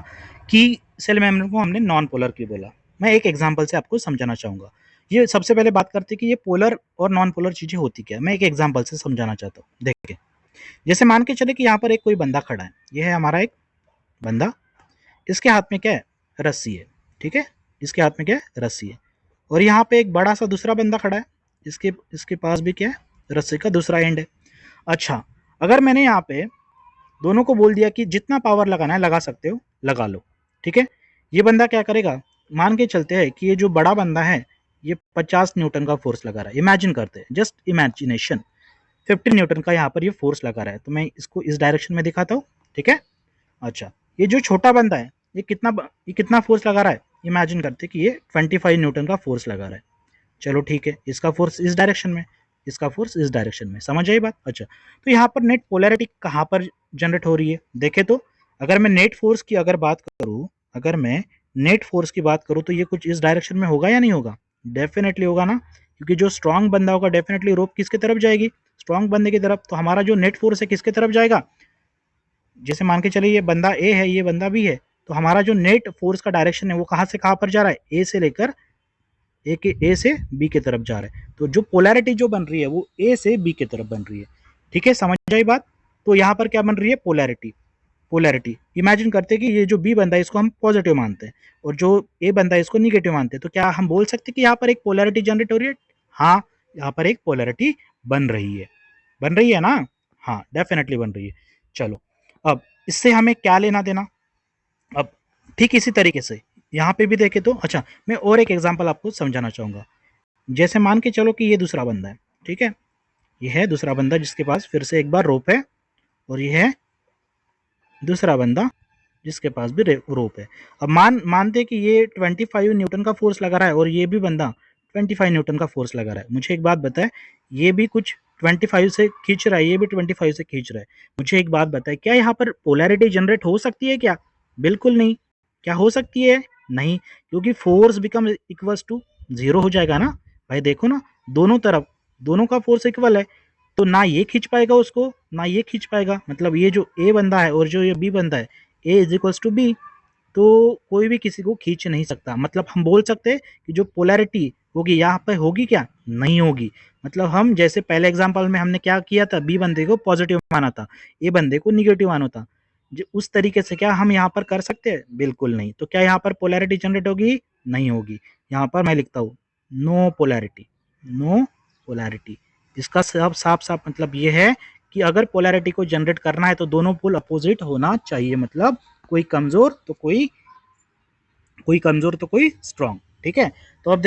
कि सेल मेम्ब्रेन को हमने नॉन पोलर क्यों बोला। मैं एक एग्जांपल से आपको समझाना चाहूँगा। ये सबसे पहले बात करते हैं कि ये पोलर और नॉन पोलर चीज़ें होती क्या है। मैं एक एग्जांपल से समझाना चाहता हूँ। देखिए, जैसे मान के चले कि यहाँ पर एक कोई बंदा खड़ा है, ये है हमारा एक बंदा, इसके हाथ में क्या है, रस्सी है, ठीक है, इसके हाथ में क्या है, रस्सी है। और यहाँ पे एक बड़ा सा दूसरा बंदा खड़ा है, इसके इसके पास भी क्या है, रस्सी का दूसरा एंड है। अच्छा, अगर मैंने यहाँ पे दोनों को बोल दिया कि जितना पावर लगाना है लगा सकते हो, लगा लो, ठीक है। ये बंदा क्या करेगा, मान के चलते हैं कि ये जो बड़ा बंदा है ये 50 न्यूटन का फोर्स लगा रहा है। इमेजिन करते हैं, जस्ट इमेजिनेशन, 50 न्यूटन का यहाँ पर ये फोर्स लगा रहा है। तो मैं इसको इस डायरेक्शन में दिखाता हूँ, ठीक है। अच्छा, ये जो छोटा बंदा है ये कितना फोर्स लगा रहा है, इमेजिन करते हैं कि ये 25 न्यूटन का फोर्स लगा रहा है। चलो ठीक है, इसका फोर्स इस डायरेक्शन में, इसका फोर्स इस डायरेक्शन में। समझ आई बात। अच्छा, तो यहाँ पर नेट पोलैरिटी कहाँ पर जनरेट हो रही है, देखे तो अगर मैं नेट फोर्स की अगर बात करूँ, अगर मैं नेट फोर्स की बात करूँ तो ये कुछ इस डायरेक्शन में होगा या नहीं होगा, डेफिनेटली होगा ना, क्योंकि जो स्ट्रांग बंदा होगा डेफिनेटली रोप किसकी तरफ जाएगी, स्ट्रांग बंदे की तरफ। तो हमारा जो नेट फोर्स है किसकी तरफ जाएगा, जैसे मान के चलिए ये बंदा A है, ये बंदा B है, तो हमारा जो नेट फोर्स का डायरेक्शन है वो कहाँ से कहाँ पर जा रहा है, ए से लेकर ए से बी की तरफ जा रहा है। तो जो पोलैरिटी जो बन रही है वो ए से बी की तरफ बन रही है। ठीक है, समझ आई बात। तो यहाँ पर क्या बन रही है, पोलैरिटी। पोलैरिटी इमेजिन करते हैं कि ये जो बी बंदा है इसको हम पॉजिटिव मानते हैं और जो ए बंदा है इसको निगेटिव मानते हैं, तो क्या हम बोल सकते हैं कि यहाँ पर एक पोलैरिटी जनरेट हो रही है? हाँ, यहाँ पर एक पोलैरिटी बन रही है। बन रही है ना? हाँ, डेफिनेटली बन रही है। चलो, अब इससे हमें क्या लेना देना? अब ठीक इसी तरीके से यहाँ पे भी देखें तो, अच्छा मैं और एक एग्जांपल आपको समझाना चाहूँगा। जैसे मान के चलो कि ये दूसरा बंदा है, ठीक है, ये है दूसरा बंदा जिसके पास फिर से एक बार रोप है, और ये है दूसरा बंदा जिसके पास भी रोप है। अब मानते कि ये 25 न्यूटन का फोर्स लगा रहा है और ये भी बंदा 25 न्यूटन का फोर्स लगा रहा है। मुझे एक बात बताए, ये भी कुछ 25 से खींच रहा है, ये भी 25 से खींच रहा है। मुझे एक बात बताए, क्या यहाँ पर पोलैरिटी जनरेट हो सकती है क्या? बिल्कुल नहीं। क्या हो सकती है? नहीं, क्योंकि force become equals to zero हो जाएगा ना भाई। देखो ना, दोनों तरफ दोनों का फोर्स इक्वल है, तो ना ये खींच पाएगा उसको ना ये खींच पाएगा। मतलब ये जो ए बंदा है और जो ये बी बंदा है, ए इज इक्वल्स टू बी, तो कोई भी किसी को खींच नहीं सकता। मतलब हम बोल सकते हैं कि जो पोलैरिटी होगी यहाँ पे होगी क्या? नहीं होगी। मतलब हम जैसे पहले एग्जांपल में हमने क्या किया था, बी बंदे को पॉजिटिव माना था, ए बंदे को निगेटिव माना था, उस तरीके से क्या हम यहाँ पर कर सकते हैं? बिल्कुल नहीं। तो क्या यहाँ पर पोलैरिटी जनरेट होगी? नहीं होगी। यहाँ पर मैं लिखता हूँ नो पोलैरिटी, नो पोलैरिटी। इसका साफ साफ साफ मतलब ये है कि अगर पोलैरिटी को जनरेट करना है तो दोनों पोल अपोजिट होना चाहिए। मतलब कोई कमजोर तो कोई स्ट्रांग। ठीक है, तो अब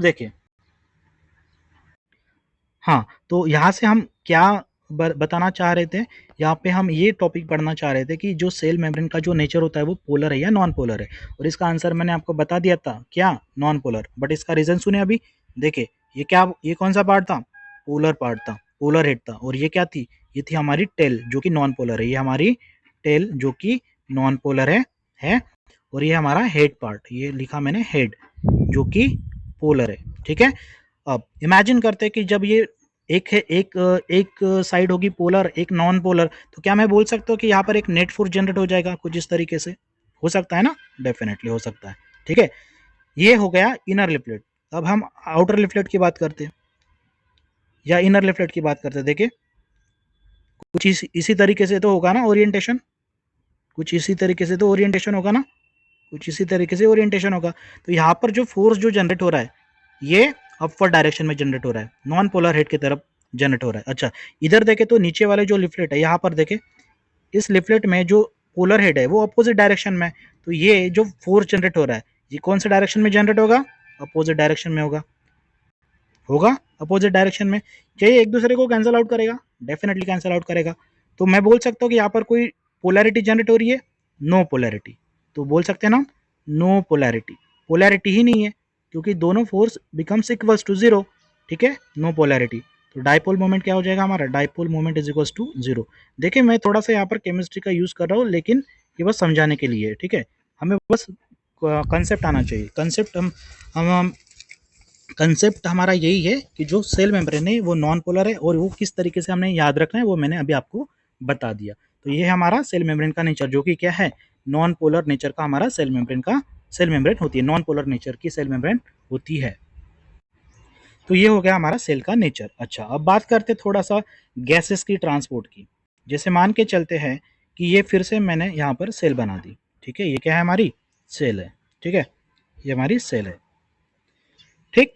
देखें हाँ, तो यहाँ से हम क्या बताना चाह रहे थे, यहाँ पे हम ये टॉपिक पढ़ना चाह रहे थे कि जो सेल मेम्ब्रेन का जो नेचर होता है वो पोलर है या नॉन पोलर है। और इसका आंसर मैंने आपको बता दिया था, क्या? Non polar. बट इसका रीजन सुने अभी। देखे, ये कौन सा पार्ट था? पोलर पार्ट था, पोलर हेड था। और ये क्या थी? ये थी हमारी टेल जो कि नॉन पोलर है। ये हमारी टेल जो कि नॉन पोलर है। और ये हमारा हेड पार्ट, ये लिखा मैंने हेड, जो कि पोलर है। ठीक है, अब इमेजिन करते हैं कि जब ये एक साइड होगी पोलर, एक नॉन पोलर, तो क्या मैं बोल सकता हूँ कि यहाँ पर एक नेट फोर्स जनरेट हो जाएगा कुछ इस तरीके से? हो सकता है ना? डेफिनेटली हो सकता है। ठीक है, ये हो गया इनर लिफलेट। अब हम आउटर लिफलेट की बात करते हैं या इनर लिफलेट की बात करते हैं। देखिए, कुछ इसी तरीके से तो होगा ना ओरिएंटेशन, कुछ इसी तरीके से तो ओरिएंटेशन होगा ना, कुछ इसी तरीके से ओरिएंटेशन होगा। तो यहाँ पर जो फोर्स जो जनरेट हो रहा है ये अपवर्ड डायरेक्शन में जनरेट हो रहा है, नॉन पोलर हेड की तरफ जनरेट हो रहा है। अच्छा, इधर देखे तो नीचे वाले जो लिफलेट है, यहाँ पर देखे इस लिफलेट में जो पोलर हेड है वो अपोजिट डायरेक्शन में, तो ये जो फोर्स जनरेट हो रहा है ये कौन से डायरेक्शन में जनरेट होगा? अपोजिट डायरेक्शन में होगा अपोजिट डायरेक्शन में। क्या ये एक दूसरे को कैंसिल आउट करेगा? डेफिनेटली कैंसिल आउट करेगा। तो मैं बोल सकता हूँ कि यहाँ पर कोई पोलैरिटी जनरेट हो रही है? No polarity. तो बोल सकते हैं ना, नो पोलैरिटी। पोलैरिटी ही नहीं है क्योंकि दोनों force becomes equals to zero. ठीक है, नो पोलैरिटी। तो डाइपोल मोमेंट क्या हो जाएगा हमारा? Dipole moment is equals to zero. देखिए, मैं थोड़ा सा यहाँ पर केमिस्ट्री का यूज़ कर रहा हूँ, लेकिन ये बस समझाने के लिए है। ठीक है, हमें बस कंसेप्ट आना चाहिए। हम कंसेप्ट हमारा यही है कि जो सेल मेम्ब्रेन है वो नॉन पोलर है, और वो किस तरीके से हमने याद रखना है वो मैंने अभी आपको बता दिया। तो ये है हमारा सेल मेम्ब्रेन का नेचर, जो कि क्या है? नॉन पोलर नेचर का हमारा सेल मेम्ब्रेन होती है, नॉन पोलर नेचर की सेल मेम्ब्रेन होती है। तो ये हो गया हमारा सेल का नेचर। अच्छा, अब बात करते थोड़ा सा गैसेस की ट्रांसपोर्ट की। जैसे मान के चलते हैं कि ये फिर से मैंने यहाँ पर सेल बना दी। ठीक है, ये क्या है? हमारी सेल है। ठीक है, ये हमारी सेल है। ठीक,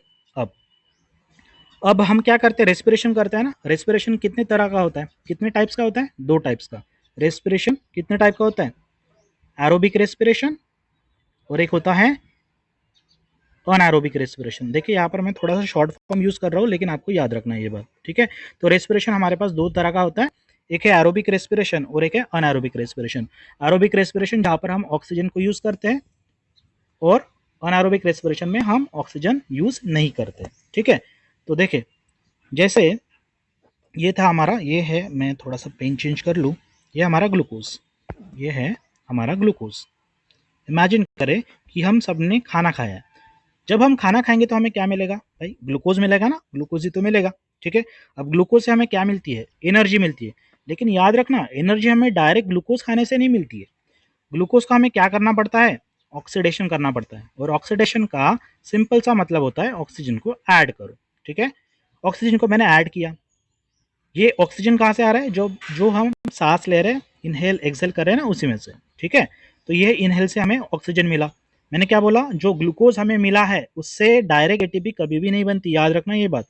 अब हम क्या करते हैं? रेस्पिरेशन करते हैं ना। रेस्पिरेशन कितने तरह का होता है? कितने टाइप्स का होता है? दो टाइप्स का। रेस्पिरेशन कितने टाइप का होता है? एरोबिक रेस्पिरेशन, और एक होता है अनएरोबिक रेस्पिरेशन। देखिए, यहाँ पर मैं थोड़ा सा शॉर्ट फॉर्म यूज कर रहा हूँ, लेकिन आपको याद रखना है ये बात। ठीक है, तो रेस्पिरेशन हमारे पास दो तरह का होता है, एक है एरोबिक रेस्पिरेशन और एक है अनएरोबिक रेस्पिरेशन। एरोबिक रेस्पिरेशन जहाँ पर हम ऑक्सीजन को यूज करते हैं, और अनएरोबिक रेस्पिरेशन में हम ऑक्सीजन यूज नहीं करते। ठीक है, तो देखिए, जैसे ये था हमारा, ये है, मैं थोड़ा सा पेन चेंज कर लूँ, ये हमारा ग्लूकोज, ये है हमारा ग्लूकोज। इमेजिन करें कि हम सब ने खाना खाया है। जब हम खाना खाएंगे तो हमें क्या मिलेगा भाई? ग्लूकोज मिलेगा ना, ग्लूकोज ही तो मिलेगा। ठीक है, अब ग्लूकोज से हमें क्या मिलती है? एनर्जी मिलती है। लेकिन याद रखना, एनर्जी हमें डायरेक्ट ग्लूकोज खाने से नहीं मिलती है, ग्लूकोज का हमें क्या करना पड़ता है, ऑक्सीडेशन करना पड़ता है, और ऑक्सीडेशन का सिंपल सा मतलब होता है ऑक्सीजन को ऐड करो। ठीक है, ऑक्सीजन को मैंने ऐड किया, ये ऑक्सीजन कहाँ से आ रहा है, जो जो हम सांस ले रहे हैं, इनहेल एक्सेल कर रहे हैं ना, उसी में से। ठीक है, तो ये इनहेल से हमें ऑक्सीजन मिला। मैंने क्या बोला, जो ग्लूकोज हमें मिला है उससे डायरेक्ट एटीपी कभी भी नहीं बनती, याद रखना ये बात।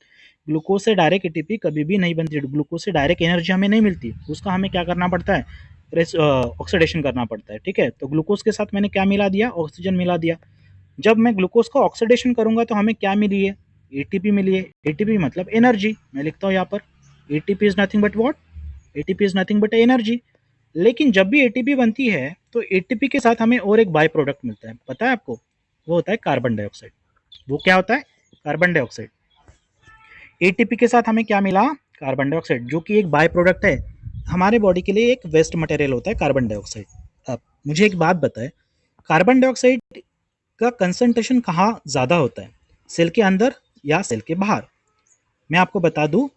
ग्लूकोज से डायरेक्ट एटीपी कभी भी नहीं बनती, ग्लूकोज से डायरेक्ट एनर्जी हमें नहीं मिलती, उसका हमें क्या करना पड़ता है, ऑक्सीडेशन करना पड़ता है। ठीक है, तो ग्लूकोज के साथ मैंने क्या मिला दिया, ऑक्सीजन मिला दिया। जब मैं ग्लूकोज का ऑक्सीडेशन करूंगा तो हमें क्या मिली है, एटीपी मिली है। एटीपी मतलब एनर्जी, मैं लिखता हूँ यहाँ पर ATP is nothing but what, ATP is nothing but energy. लेकिन जब भी एटीपी बनती है तो एटीपी के साथ हमें और एक बाय प्रोडक्ट मिलता है, पता है आपको, वो होता है कार्बन डाइऑक्साइड। वो क्या होता है, कार्बन डाइऑक्साइड। एटीपी के साथ हमें क्या मिला, कार्बन डाइऑक्साइड, जो कि एक बाय प्रोडक्ट है, हमारे बॉडी के लिए एक वेस्ट मटेरियल होता है कार्बन डाइऑक्साइड। अब मुझे एक बात बताए, कार्बन डाइऑक्साइड का कंसंट्रेशन कहाँ ज़्यादा होता है, सेल के अंदर या सेल के बाहर? मैं आपको बता दूं,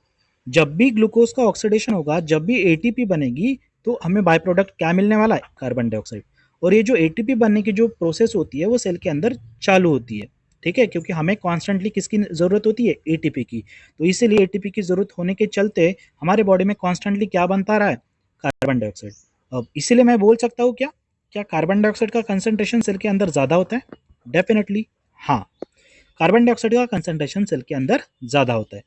जब भी ग्लूकोज का ऑक्सीडेशन होगा, जब भी एटीपी बनेगी, तो हमें बाय प्रोडक्ट क्या मिलने वाला है, कार्बन डाइऑक्साइड। और ये जो एटीपी बनने की जो प्रोसेस होती है वो सेल के अंदर चालू होती है। ठीक है, क्योंकि हमें कॉन्स्टेंटली किसकी ज़रूरत होती है, एटीपी की। तो इसीलिए एटीपी की ज़रूरत होने के चलते हमारे बॉडी में कॉन्स्टेंटली क्या बनता रहा है, कार्बन डाइऑक्साइड। अब इसीलिए मैं बोल सकता हूँ क्या, क्या कार्बन डाइऑक्साइड का कंसंट्रेशन सेल के अंदर ज़्यादा होता है? डेफिनेटली हाँ, कार्बन डाइऑक्साइड का कंसंट्रेशन सेल के अंदर ज़्यादा होता है।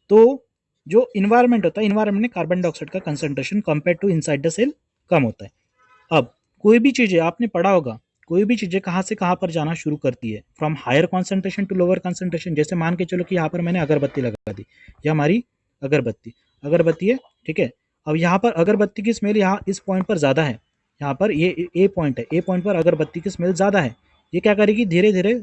तो जो इन्वायरमेंट होता है, इन्वायरमेंट में कार्बन डाइऑक्साइड का concentration compare to inside the cell कम होता है। अब कोई भी चीज़ें आपने पढ़ा होगा, कोई भी चीज़ें कहाँ से कहाँ पर जाना शुरू करती है, from higher concentration to lower concentration. जैसे मान के चलो कि यहाँ पर मैंने अगरबत्ती लगा दी, ये हमारी अगरबत्ती अगरबत्ती है। ठीक है, अब यहाँ पर अगरबत्ती की स्मेल यहाँ इस पॉइंट पर ज़्यादा है, यहाँ पर ये ए पॉइंट है, ए पॉइंट पर अगरबत्ती की स्मेल ज़्यादा है। ये क्या करेगी, धीरे धीरे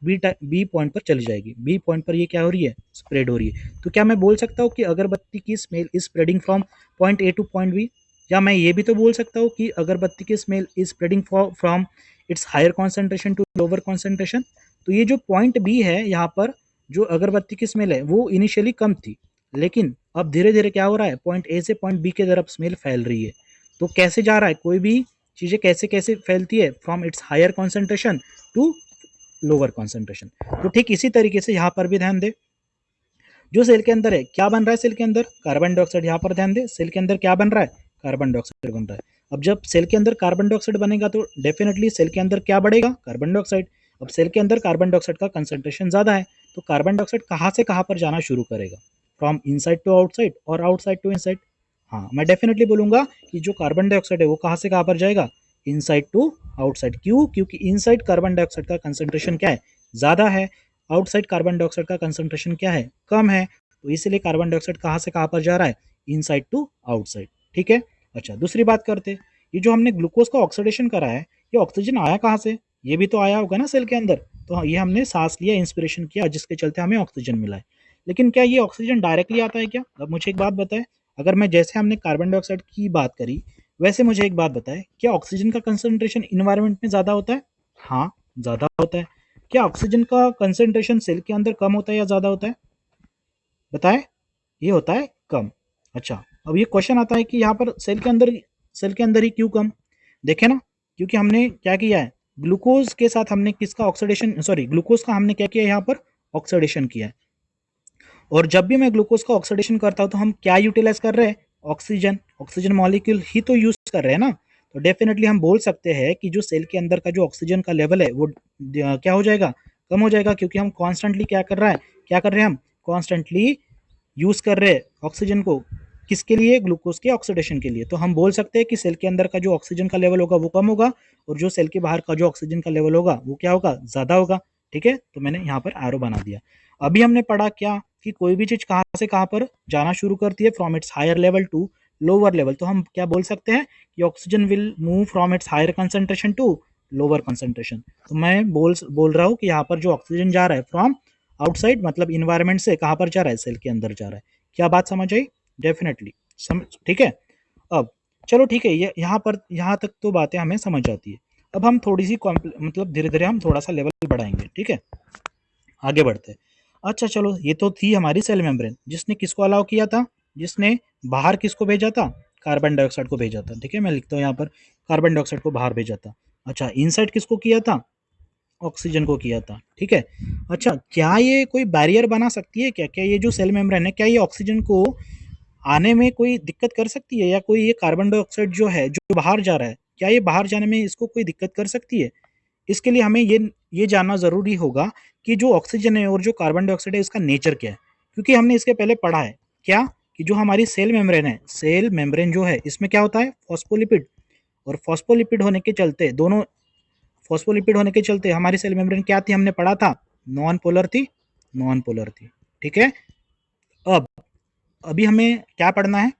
बी पॉइंट पर चली जाएगी, बी पॉइंट पर ये क्या हो रही है, स्प्रेड हो रही है। तो क्या मैं बोल सकता हूँ कि अगरबत्ती की smell is spreading from point A to point B? या मैं ये भी तो बोल सकता हूँ कि अगरबत्ती की smell is spreading from its higher concentration to lower concentration? तो ये जो पॉइंट बी है यहाँ पर, जो अगरबत्ती की स्मेल है वो इनिशियली कम थी, लेकिन अब धीरे धीरे क्या हो रहा है, पॉइंट ए से पॉइंट बी की तरफ स्मेल फैल रही है। तो कैसे जा रहा है, कोई भी चीज़ें कैसे कैसे फैलती है, from its higher concentration to lower concentration. तो ठीक इसी तरीके से यहाँ पर भी ध्यान दे, जो सेल के अंदर है क्या बन रहा है, सेल के अंदर कार्बन डाइऑक्साइड। यहाँ पर ध्यान दे, सेल के अंदर क्या बन रहा है, कार्बन डाइऑक्साइड बन रहा है। अब जब सेल के अंदर कार्बन डाइऑक्साइड बनेगा तो डेफिनेटली सेल के अंदर क्या बढ़ेगा, कार्बन डाइऑक्साइड। अब सेल के अंदर कार्बन डाइऑक्साइड का कंसंट्रेशन ज़्यादा है, तो कार्बन डाइऑक्साइड कहाँ से कहाँ पर जाना शुरू करेगा, फ्रॉम इनसाइड टू आउटसाइड और आउटसाइड टू इनसाइड। हाँ, मैं डेफिनेटली बोलूंगा कि जो कार्बन डाइऑक्साइड है वो कहाँ से कहाँ पर जाएगा, इनसाइड टू आउटसाइड। क्यों, क्योंकि इनसाइड कार्बन डाइऑक्साइड का कंसंट्रेशन क्या है, ज़्यादा है, आउटसाइड कार्बन डाइऑक्साइड का कंसंट्रेशन क्या है, कम है। तो इसीलिए कार्बन डाइऑक्साइड कहाँ से कहाँ पर जा रहा है, इनसाइड टू आउटसाइड। ठीक है, अच्छा दूसरी बात करते हैं, ये जो हमने ग्लूकोज का ऑक्सीडेशन करा है, ये ऑक्सीजन आया कहाँ से, ये भी तो आया होगा ना सेल के अंदर। तो ये हमने सांस लिया, इंस्पिरेशन किया, जिसके चलते हमें ऑक्सीजन मिला है। लेकिन क्या ये ऑक्सीजन डायरेक्टली आता है क्या? अब मुझे एक बात बताए, अगर मैं जैसे हमने कार्बन डाइऑक्साइड की बात करी, वैसे मुझे एक बात बताए, क्या ऑक्सीजन का कंसंट्रेशन इन्वायरमेंट में ज़्यादा होता है? हाँ, ज़्यादा होता है। क्या ऑक्सीजन का कंसंट्रेशन सेल के अंदर कम होता है या ज़्यादा होता है, बताए? ये होता है कम। अच्छा, अब ये क्वेश्चन आता है कि यहाँ पर सेल के अंदर ही क्यों कम? देखें ना, क्योंकि हमने क्या किया है, ग्लूकोज के साथ हमने किसका ऑक्सीडेशन, सॉरी ग्लूकोज का हमने क्या किया यहाँ पर, ऑक्सीडेशन किया है। और जब भी मैं ग्लूकोज का ऑक्सीडेशन करता हूँ तो हम क्या यूटिलाइज कर रहे हैं, ऑक्सीजन, ऑक्सीजन मॉलिक्यूल ही तो यूज कर रहे हैं ना। तो डेफिनेटली हम बोल सकते हैं कि जो सेल के अंदर का जो ऑक्सीजन का लेवल है वो क्या हो जाएगा, कम हो जाएगा, क्योंकि हम कॉन्स्टेंटली क्या कर रहे हैं, हम कॉन्स्टेंटली यूज कर रहे हैं ऑक्सीजन को, किसके लिए, ग्लूकोज के ऑक्सीडेशन के लिए। तो हम बोल सकते हैं कि सेल के अंदर का जो ऑक्सीजन का लेवल होगा वो कम होगा, और जो सेल के बाहर का जो ऑक्सीजन का लेवल होगा वो क्या होगा, ज्यादा होगा। ठीक है, तो मैंने यहाँ पर एरो बना दिया। अभी हमने पढ़ा क्या, कि कोई भी चीज कहाँ से कहाँ पर जाना शुरू करती है, from its higher level to lower level. तो हम क्या बोल सकते हैं कि oxygen will move from its higher concentration to lower concentration. तो मैं बोल रहा हूँ कि यहाँ पर जो ऑक्सीजन जा रहा है फ्रॉम आउटसाइड, मतलब इन्वायरमेंट से कहाँ पर जा रहा है, सेल के अंदर जा रहा है। क्या बात समझ आई? डेफिनेटली समझ, ठीक है। अब चलो ठीक है, ये यहाँ तक तो बातें हमें समझ आती है। अब हम थोड़ी सी मतलब धीरे धीरे हम थोड़ा सा लेवल बढ़ाएंगे, ठीक है, आगे बढ़ते हैं। अच्छा चलो, ये तो थी हमारी सेल मेम्ब्रेन, जिसने किसको अलाउ किया था, जिसने बाहर किसको भेजा था, कार्बन डाइऑक्साइड को भेजा था। ठीक है, मैं लिखता हूँ यहाँ पर कार्बन डाइऑक्साइड को बाहर भेजा था। अच्छा, इनसाइड किसको किया था? ऑक्सीजन को किया था, ठीक है। अच्छा, क्या ये कोई बैरियर बना सकती है क्या? क्या ये जो सेल मेम्ब्रेन है, क्या ये ऑक्सीजन को आने में कोई दिक्कत कर सकती है, या कोई ये कार्बन डाइऑक्साइड जो है जो बाहर जा रहा है, क्या ये बाहर जाने में इसको कोई दिक्कत कर सकती है? इसके लिए हमें ये जानना ज़रूरी होगा कि जो ऑक्सीजन है और जो कार्बन डाइऑक्साइड है इसका नेचर क्या है, क्योंकि हमने इसके पहले पढ़ा है क्या कि जो हमारी सेल मेम्ब्रेन है, सेल मेम्ब्रेन जो है इसमें क्या होता है? फॉस्फोलिपिड। और फॉस्फोलिपिड होने के चलते दोनों फॉस्फोलिपिड होने के चलते हमारी सेल मेम्ब्रेन क्या थी? हमने पढ़ा था नॉन पोलर थी, नॉन पोलर थी, ठीक है। अब अभी हमें क्या पढ़ना है?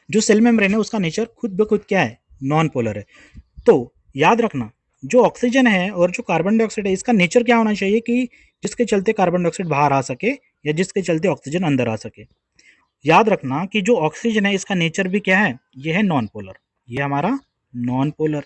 जो सेल मेम्ब्रेन है उसका नेचर खुद ब खुद क्या है? नॉन पोलर है। तो याद रखना, जो ऑक्सीजन है और जो कार्बन डाइऑक्साइड है इसका नेचर क्या होना चाहिए कि जिसके चलते कार्बन डाइऑक्साइड बाहर आ सके या जिसके चलते ऑक्सीजन अंदर आ सके। याद रखना कि जो ऑक्सीजन है इसका नेचर भी क्या है? ये है नॉन पोलर, ये हमारा नॉन पोलर।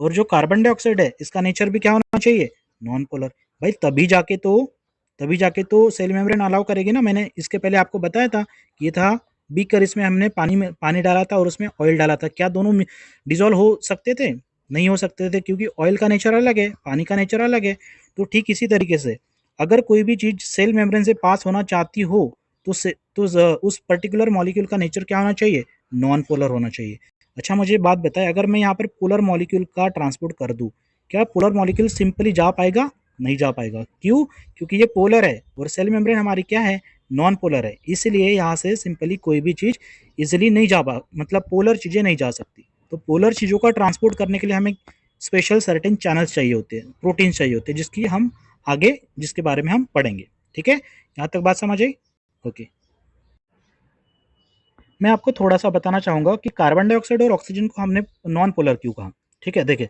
और जो कार्बन डाइऑक्साइड है इसका नेचर भी क्या होना चाहिए? Non polar. भाई तभी जाके तो सेल मेम्ब्रेन अलाउ करेगी ना। मैंने इसके पहले आपको बताया था कि ये था बीकर, इसमें हमने पानी डाला था और उसमें ऑयल डाला था। क्या दोनों डिजोल्व हो सकते थे? नहीं हो सकते थे, क्योंकि ऑयल का नेचर अलग है, पानी का नेचर अलग है। तो ठीक इसी तरीके से अगर कोई भी चीज़ सेल मेम्ब्रेन से पास होना चाहती हो उस पर्टिकुलर मॉलिक्यूल का नेचर क्या होना चाहिए? नॉन पोलर होना चाहिए। अच्छा, मुझे बात बताएं, अगर मैं यहाँ पर पोलर मॉलिक्यूल का ट्रांसपोर्ट कर दूँ, क्या पोलर मॉलिक्यूल सिंपली जा पाएगा? नहीं जा पाएगा। क्यों? क्योंकि ये पोलर है और सेल मेम्ब्रेन हमारी क्या है? नॉन पोलर है। इसलिए यहाँ से सिंपली कोई भी चीज़ इजिली नहीं जा पा मतलब पोलर चीज़ें नहीं जा सकती। तो पोलर चीज़ों का ट्रांसपोर्ट करने के लिए हमें स्पेशल सर्टेन चैनल्स चाहिए होते हैं, प्रोटीन्स चाहिए होते हैं, जिसके बारे में हम पढ़ेंगे। ठीक है, यहाँ तक बात समझ आई? ओके। मैं आपको थोड़ा-सा बताना चाहूँगा कि कार्बन डाइऑक्साइड और ऑक्सीजन को हमने नॉन पोलर क्यों कहा। ठीक है, देखिए,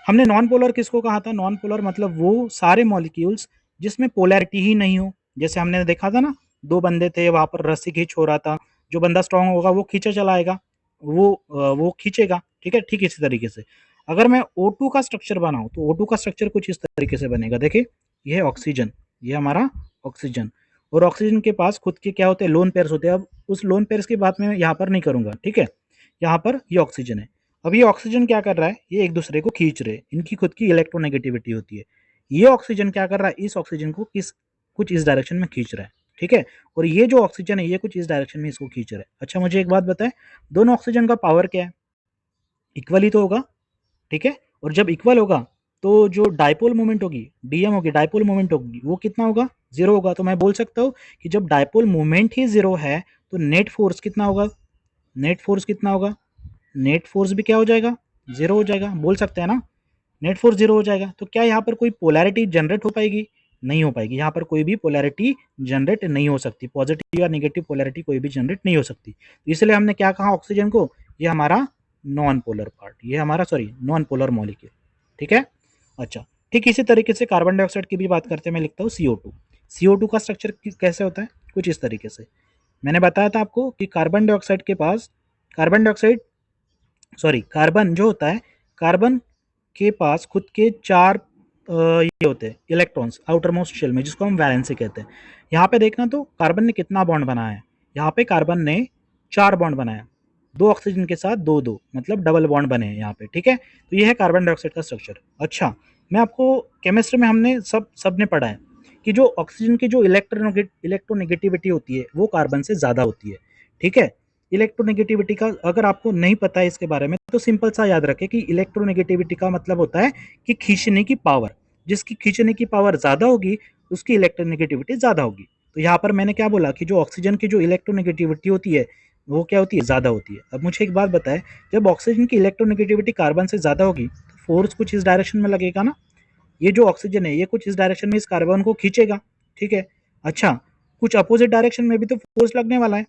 हमने नॉन पोलर किसको कहा था? नॉन पोलर मतलब वो सारे मॉलिक्यूल्स जिसमें पोलैरिटी ही नहीं हो। जैसे हमने देखा था ना, 2 बंदे थे, वहाँ पर रस्सी खींच हो रहा था। जो बंदा स्ट्रॉन्ग होगा वो खींचा चलाएगा, वो खींचेगा, ठीक है? ठीक इसी तरीके से अगर मैं O2 का स्ट्रक्चर बनाऊँ तो O2 का स्ट्रक्चर कुछ इस तरीके से बनेगा। देखिए, ये है ऑक्सीजन, ये हमारा ऑक्सीजन, और ऑक्सीजन के पास खुद के क्या होते हैं? लोन पेयर्स होते हैं। अब उस लोन पेयर्स की बात मैं यहाँ पर नहीं करूँगा, ठीक है? यहाँ पर ये ऑक्सीजन है। अब ये ऑक्सीजन क्या कर रहा है? ये एक दूसरे को खींच रहे हैं, इनकी खुद की इलेक्ट्रोनेगेटिविटी होती है। ये ऑक्सीजन क्या कर रहा है? इस ऑक्सीजन को कुछ इस डायरेक्शन में खींच रहा है, ठीक है? और ये जो ऑक्सीजन है ये कुछ इस डायरेक्शन में इसको खींच रहा है। अच्छा, मुझे एक बात बताएं, दोनों ऑक्सीजन का पावर क्या है? इक्वल ही तो होगा, ठीक है? और जब इक्वल होगा तो जो डायपोल मोमेंट होगी, डीएम होगी, डायपोल मोमेंट होगी, वो कितना होगा? 0 होगा। तो मैं बोल सकता हूँ कि जब डायपोल मोमेंट ही 0 है तो नेट फोर्स कितना होगा? नेट फोर्स कितना होगा? नेट फोर्स भी क्या हो जाएगा? 0 हो जाएगा। बोल सकते हैं ना, नेट फोर्स 0 हो जाएगा। तो क्या यहाँ पर कोई पोलैरिटी जनरेट हो पाएगी? नहीं हो पाएगी। यहाँ पर कोई भी पोलैरिटी जनरेट नहीं हो सकती, पॉजिटिव या नेगेटिव पोलैरिटी कोई भी जनरेट नहीं हो सकती। तो इसलिए हमने क्या कहा ऑक्सीजन को? ये हमारा नॉन पोलर पार्ट, ये हमारा नॉन पोलर मॉलिक्यूल, ठीक है। अच्छा, ठीक इसी तरीके से कार्बन डाइऑक्साइड की भी बात करते हैं। मैं लिखता हूँ CO2। CO2 का स्ट्रक्चर कैसे होता है? कुछ इस तरीके से। मैंने बताया था आपको कि कार्बन डाइऑक्साइड के पास कार्बन डाइऑक्साइड कार्बन जो होता है, कार्बन के पास खुद के 4 ये होते हैं इलेक्ट्रॉन्स आउटर मोस्ट शेल में, जिसको हम वैलेंसी कहते हैं। यहाँ पे देखना तो कार्बन ने कितना बॉन्ड बनाया है? यहाँ पे कार्बन ने 4 बॉन्ड बनाया, 2 ऑक्सीजन के साथ 2-2, मतलब डबल बॉन्ड बने हैं यहाँ पे, ठीक है। तो ये है कार्बन डाइऑक्साइड का स्ट्रक्चर। अच्छा, मैं आपको केमिस्ट्री में हमने सबने पढ़ा है कि जो ऑक्सीजन की जो इलेक्ट्रोनेगेटिविटी होती है वो कार्बन से ज़्यादा होती है, ठीक है। इलेक्ट्रोनेगेटिविटी का अगर आपको नहीं पता है इसके बारे में तो सिंपल सा याद रखें कि इलेक्ट्रोनेगेटिविटी का मतलब होता है कि खींचने की पावर, जिसकी खींचने की पावर ज़्यादा होगी उसकी इलेक्ट्रोनेगेटिविटी ज़्यादा होगी। तो यहाँ पर मैंने क्या बोला कि जो ऑक्सीजन की जो इलेक्ट्रोनेगेटिविटी होती है वो क्या होती है? ज़्यादा होती है। अब मुझे एक बात बताएं, जब ऑक्सीजन की इलेक्ट्रोनेगेटिविटी कार्बन से ज़्यादा होगी तो फोर्स कुछ इस डायरेक्शन में लगेगा ना। ये जो ऑक्सीजन है ये कुछ इस डायरेक्शन में इस कार्बन को खींचेगा, ठीक है। अच्छा, कुछ अपोजिट डायरेक्शन में भी तो फोर्स लगने वाला है,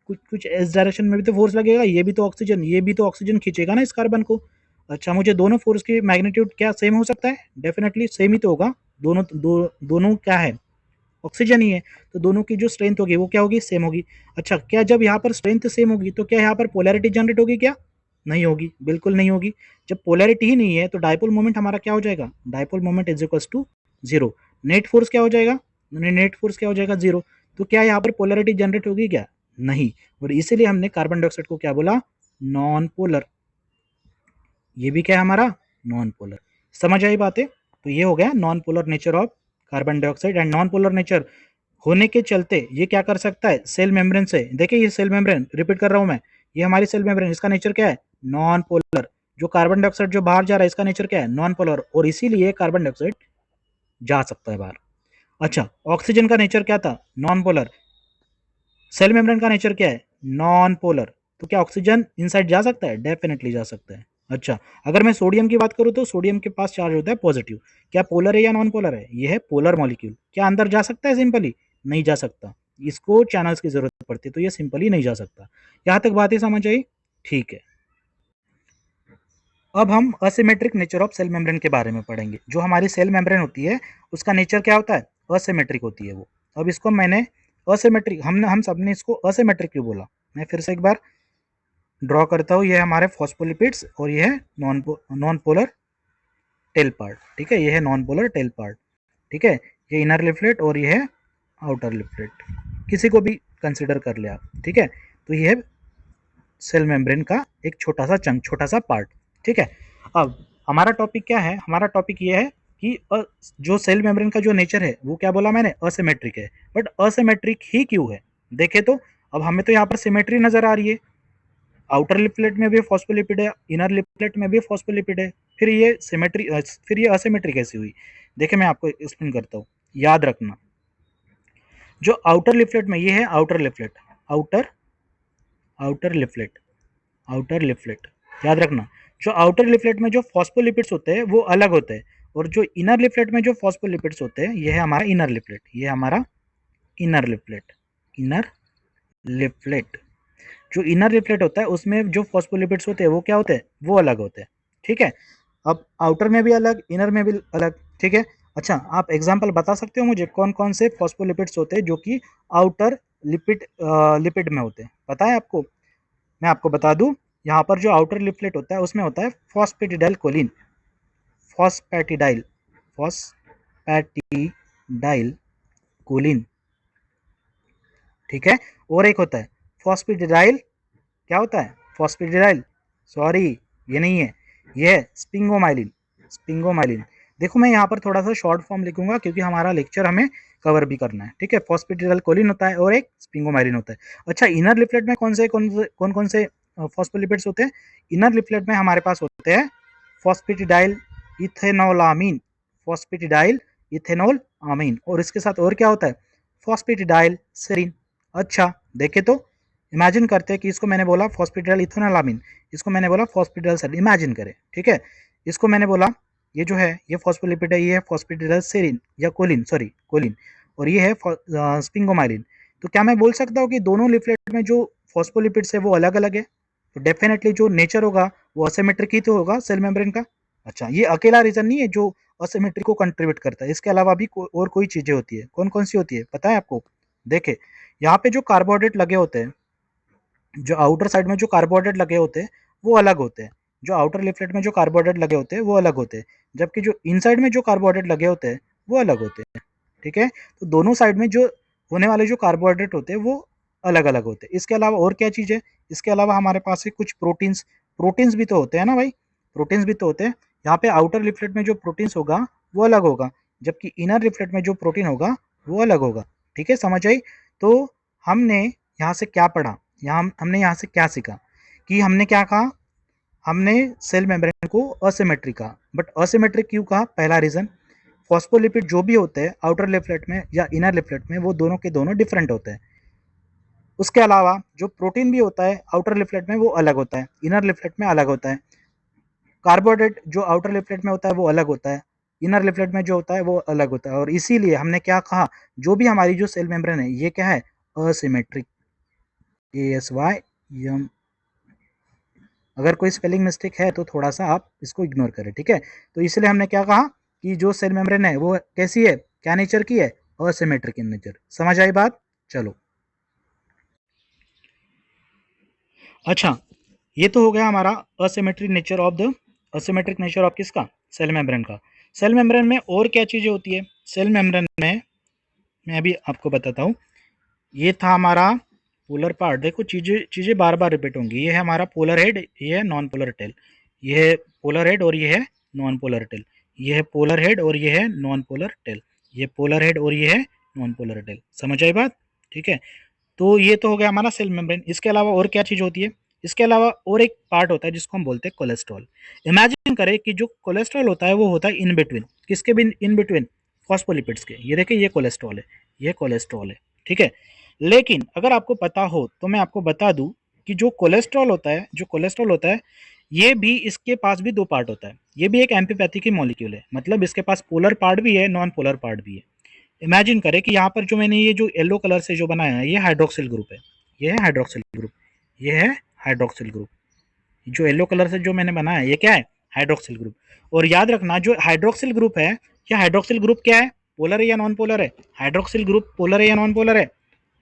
कुछ कुछ इस डायरेक्शन में भी तो फोर्स लगेगा। ये भी तो ऑक्सीजन खींचेगा ना इस कार्बन को। अच्छा, मुझे दोनों फोर्स की मैग्नीट्यूड क्या सेम हो सकता है? डेफिनेटली सेम ही तो होगा। दोनों क्या है? ऑक्सीजन ही है। तो दोनों की जो स्ट्रेंथ होगी वो क्या होगी? सेम होगी। अच्छा, क्या जब यहाँ पर स्ट्रेंथ सेम होगी तो क्या यहाँ पर पोलैरिटी जनरेट होगी क्या? नहीं होगी, बिल्कुल नहीं होगी। जब पोलैरिटी ही नहीं है तो डायपोल मोमेंट हमारा क्या हो जाएगा? Dipole moment is equals to 0। Net force क्या हो जाएगा? नेट फोर्स क्या हो जाएगा? 0। तो क्या यहाँ पर पोलैरिटी जनरेट होगी क्या? नहीं। और इसीलिए हमने कार्बन डाइऑक्साइड को क्या बोला? Non polar. ये भी क्या है हमारा नॉन पोलर। समझ आई बातें? तो ये हो गया non polar nature of carbon dioxide. And non polar nature होने के चलते ये क्या कर सकता है, सेल मेम्ब्रेन से, देखिए ये सेल मेम्ब्रेन, रिपीट कर रहा हूं मैं, ये हमारी सेल मेम्ब्रेन, इसका नेचर क्या है, नॉन पोलर। जो कार्बन डाइऑक्साइड जो बाहर जा रहा है इसका नेचर क्या है, नॉन पोलर, और इसीलिए कार्बन डाइऑक्साइड जा सकता है बाहर। अच्छा, ऑक्सीजन का नेचर क्या था, नॉन पोलर। सेल मेम्ब्रेन का नेचर क्या है, नॉन पोलर। तो क्या ऑक्सीजन इनसाइड जा सकता है, डेफिनेटली जा सकता है। अच्छा, अगर मैं सोडियम की बात करूं तो सोडियम के पास चार्ज होता है पॉजिटिव। क्या पोलर है या नॉन पोलर है, ये है पोलर मॉलिक्यूल। क्या अंदर जा सकता है सिंपली, नहीं जा सकता, इसको चैनल्स की जरूरत पड़ती है, तो ये सिंपली नहीं जा सकता। यहां तक बात ही समझ आई, ठीक है। अब हम asymmetric nature of cell membrane के बारे में पढ़ेंगे। जो हमारी सेल मेम्ब्रेन होती है उसका नेचर क्या होता है, असिमेट्रिक होती है वो। अब इसको मैंने असिमेट्रिक, हम सबने इसको असिमेट्रिक क्यों बोला, मैं फिर से एक बार ड्रॉ करता हूँ। ये हमारे फॉस्फोलिपिड्स और ये है नॉन पोलर टेल पार्ट, ठीक है, ये है नॉन पोलर टेल पार्ट, ठीक है। ये इनर लिफलेट और ये है आउटर लिफलेट, किसी को भी कंसिडर कर ले आप, ठीक है। तो ये है सेल मेम्ब्रेन का एक छोटा सा चंक, छोटा सा पार्ट, ठीक है। अब हमारा टॉपिक क्या है, हमारा टॉपिक ये है कि जो सेल मेम्ब्रेन का जो नेचर है वो क्या बोला मैंने, असिमेट्रिक है। बट असिमेट्रिक ही क्यों है, देखे तो अब हमें तो यहाँ पर सिमेट्री नजर आ रही है, आउटर लिपलेट में भी फॉस्फोलिपिड है, इनर लिपलेट में भी फॉस्फोलिपिड है, फिर ये सिमेट्री, फिर ये असिमेट्री कैसी हुई। देखिए मैं आपको एक्सप्लेन करता हूँ, याद रखना। जो आउटर लिपलेट में, ये है outer leaflet, outer outer leaflet, outer leaflet, याद रखना। जो आउटर लिपलेट में जो फॉस्फोलिपिड्स होते हैं वो अलग होते हैं, और जो इनर लिपलेट में जो फॉस्फोलिपिड्स होते हैं, ये है हमारा इनर लिपलेट, ये हमारा इनर लिपलेट, इनर लिपलेट। जो इनर लिपलेट होता है उसमें जो फॉस्फोलिपिड्स होते हैं वो क्या होते हैं, वो अलग होते हैं, ठीक है। अब आउटर में भी अलग, इनर में भी अलग, ठीक है। अच्छा, आप एग्जांपल बता सकते हो मुझे कौन कौन से फॉस्फोलिपिड्स होते हैं जो कि आउटर लिपिड में होते हैं, पता है आपको? मैं आपको बता दूं, यहाँ पर जो आउटर लिपलेट होता है उसमें होता है phosphatidyl choline, phosphatidyl, phosphatidyl choline, ठीक है। और एक होता है फॉस्फेटिडाइल, क्या होता है, फॉस्फेटिडाइल, सॉरी ये नहीं है, ये है स्पिंगोमाइलिन, स्पिंगोमाइलिन। देखो मैं यहाँ पर थोड़ा सा शॉर्ट फॉर्म लिखूंगा क्योंकि हमारा लेक्चर हमें कवर भी करना है, ठीक है। फॉस्फेटिडाइल कोलिन होता है और एक स्पिंगोमाइलिन होता है। अच्छा, इनर लिफलेट में कौन से फॉस्फोलिपिड्स होते हैं, इनर लिफलेट में हमारे पास होते हैं फॉस्फेटिडाइल इथेनोलामीन, फॉस्फेटिडाइल इथेनॉल आमीन, और इसके साथ और क्या होता है, फॉस्फेटिडाइल सेरीन। अच्छा देखे तो, इमेजिन करते हैं कि इसको मैंने बोला फॉस्फेटिडाइल इथेनोलामीन, इसको मैंने बोला फॉस्फेटिडाइल सेरीन, इमेजिन करें, ठीक है। इसको मैंने बोला ये जो है ये फॉस्फोलिपिड है, ये है फॉस्फेटिडाइल सेरीन या कोलिन, सॉरी कोलिन, और ये है स्पिंगोमाइलिन। तो क्या मैं बोल सकता हूँ कि दोनों लिफलेट में जो फॉस्फोलिपिड्स है वो अलग अलग है? तो डेफिनेटली जो नेचर होगा वो असिमेट्रिक ही तो होगा सेल मेम्ब्रेन का। अच्छा, ये अकेला रीजन नहीं है जो असिमेट्रिक को कंट्रीब्यूट करता है, इसके अलावा भी और कोई चीजें होती है। कौन कौन सी होती है पता है आपको? देखे, यहाँ पे जो कार्बोहाइड्रेट लगे होते हैं, जो आउटर साइड में जो कार्बोहाइड्रेट लगे होते हैं वो अलग होते हैं, जो आउटर लिफलेट में जो कार्बोहाइड्रेट लगे होते हैं वो अलग होते हैं, जबकि जो इनसाइड में जो कार्बोहाइड्रेट लगे होते हैं वो अलग होते हैं, ठीक है। तो दोनों साइड में जो होने वाले जो कार्बोहाइड्रेट होते हैं वो अलग अलग होते हैं। इसके अलावा और क्या चीज़ है, इसके अलावा हमारे पास है कुछ प्रोटीन्स, प्रोटीन्स भी तो होते हैं ना भाई, प्रोटीन्स भी तो होते हैं। यहाँ पे आउटर लिफलेट में जो प्रोटीन्स होगा वो अलग होगा, जबकि इनर लिफलेट में जो प्रोटीन होगा वो अलग होगा, ठीक है, समझ आई? तो हमने यहाँ से क्या पढ़ा, हमने यहाँ से क्या सीखा कि हमने क्या कहा, हमने सेल मेम्ब्रेन को असिमेट्रिक कहा। बट असिमेट्रिक क्यों कहा, पहला रीजन, फॉस्फोलिपिड जो भी होते हैं आउटर लिफलेट में या इनर लिफलेट में वो दोनों के दोनों डिफरेंट होते हैं। उसके अलावा जो प्रोटीन भी होता है आउटर लिफलेट में वो अलग होता है, इनर लिफलेट में अलग होता है। कार्बोहाइड्रेट जो आउटर लिफलेट में होता है वो अलग होता है, इनर लिफलेट में जो होता है वो अलग होता है, और इसीलिए हमने क्या कहा, जो भी हमारी जो सेल मेम्ब्रेन है ये क्या है, असिमेट्रिक, ASYM। अगर कोई स्पेलिंग मिस्टेक है तो थोड़ा सा आप इसको इग्नोर करें, ठीक है। तो इसलिए हमने क्या कहा कि जो सेल मेम्ब्रेन है वो कैसी है, क्या नेचर की है, असिमेट्रिक इन नेचर। समझ आई बात? चलो, अच्छा, ये तो हो गया हमारा asymmetric nature of the, asymmetric nature of किसका, सेल मेम्ब्रेन का। सेल मेम्ब्रेन में और क्या चीज़ें होती है, सेल मेम्ब्रेन में मैं अभी आपको बताता हूँ। ये था हमारा पोलर पार्ट, देखो चीज़ें चीज़ें बार बार रिपीट होंगी। ये है हमारा पोलर हेड, ये है नॉन पोलर टेल, ये है पोलर हेड और ये है नॉन पोलर टेल, ये है पोलर हेड और ये है नॉन पोलर टेल, ये पोलर हेड और ये है नॉन पोलर टेल। समझ आई बात? ठीक है, तो ये तो हो गया हमारा सेल मेम्ब्रेन। इसके अलावा और क्या चीज़ होती है? इसके अलावा और एक पार्ट होता है जिसको हम बोलते हैं कोलेस्ट्रॉल। इमेजिन करें कि जो कोलेस्ट्रॉल होता है वो होता है इन बिटवीन, किसके भी इन बिटवीन? फॉस्फोलिपिड्स के। ये देखिए, ये कोलेस्ट्रॉल है, ये कोलेस्ट्रॉल है, ठीक है। लेकिन अगर आपको पता हो तो मैं आपको बता दूं कि जो कोलेस्ट्रॉल होता है, जो कोलेस्ट्रॉल होता है, ये भी, इसके पास भी दो पार्ट होता है। ये भी एक एम्फीपैथी की मॉलिक्यूल है, मतलब इसके पास पोलर पार्ट भी है, नॉन पोलर पार्ट भी है। इमेजिन करें कि यहाँ पर जो मैंने ये जो येलो कलर से जो बनाया है, ये हाइड्रोक्सिल ग्रुप है, ये है हाइड्रोक्सिल ग्रुप, ये है हाइड्रोक्सिल ग्रुप। जो येलो कलर से जो मैंने बनाया है, ये क्या है? Hydroxyl group. और याद रखना, जो हाइड्रोक्सिल ग्रुप है, क्या हाइड्रोक्सिल ग्रुप क्या है? पोलर है या नॉन पोलर है? हाइड्रोक्सिल ग्रुप पोलर है या नॉन पोलर है?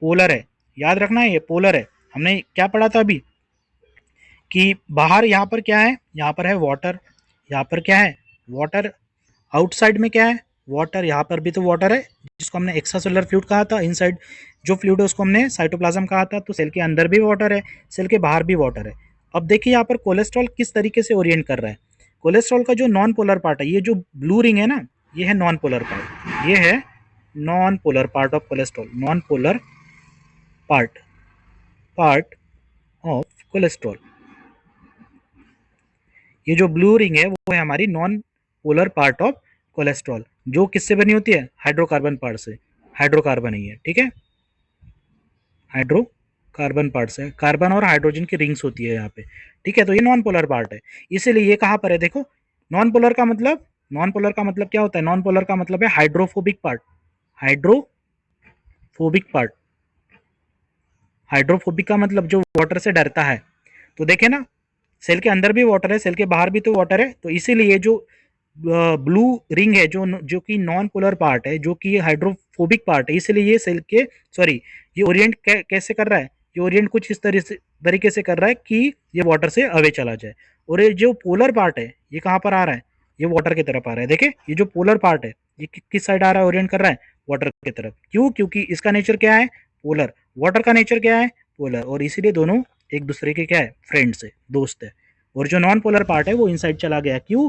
पोलर है। याद रखना है, ये पोलर है। हमने क्या पढ़ा था अभी कि बाहर यहाँ पर क्या है? यहाँ पर है वाटर, यहाँ पर क्या है? वाटर। आउटसाइड में क्या है? वाटर। यहाँ पर भी तो वाटर है, जिसको हमने एक्स्ट्रासेलुलर फ्लूइड कहा था। इनसाइड जो फ्लूइड है उसको हमने साइटोप्लाज्म कहा था। तो सेल के अंदर भी वाटर है, सेल के बाहर भी वाटर है। अब देखिए यहाँ पर कोलेस्ट्रॉल किस तरीके से ओरिएंट कर रहा है। कोलेस्ट्रॉल का जो नॉन पोलर पार्ट है, ये जो ब्लू रिंग है ना, ये है नॉन पोलर पार्ट, ये है non polar part of cholesterol, non polar part, part of cholesterol. ये जो ब्लू रिंग है वो है हमारी non polar part of cholesterol, जो किससे बनी होती है? हाइड्रोकार्बन पार्ट से। हाइड्रोकार्बन ही है, ठीक है, हाइड्रोकार्बन पार्ट से। कार्बन और हाइड्रोजन की रिंग्स होती है यहाँ पे, ठीक है। तो ये नॉन पोलर पार्ट है, इसीलिए ये कहाँ पर है? देखो, नॉन पोलर का मतलब, नॉन पोलर का मतलब क्या होता है? नॉन पोलर का मतलब है hydrophobic part, hydrophobic part. Hydrophobic का मतलब जो वाटर से डरता है। तो देखे ना, सेल के अंदर भी वाटर है, सेल के बाहर भी तो वाटर है। तो इसीलिए जो ब्लू रिंग है, जो जो कि नॉन पोलर पार्ट है, जो कि हाइड्रोफोबिक पार्ट है, इसलिए ये सेल के, सॉरी, ये ओरिएंट कैसे कर रहा है? ये ओरिएंट कुछ इस तरीके से कर रहा है कि ये वाटर से अवे चला जाए। और ये जो पोलर पार्ट है, ये कहाँ पर आ रहा है? ये वाटर की तरफ आ रहा है। देखे, ये जो पोलर पार्ट है, ये किस साइड आ रहा है? ओरिएंट कर रहा है वाटर की तरफ। क्यों? क्योंकि इसका नेचर क्या है? पोलर। वाटर का नेचर क्या है? पोलर। और इसीलिए दोनों एक दूसरे के क्या है? फ्रेंड्स है, दोस्त है। और जो नॉन पोलर पार्ट है वो इनसाइड चला गया। क्यों?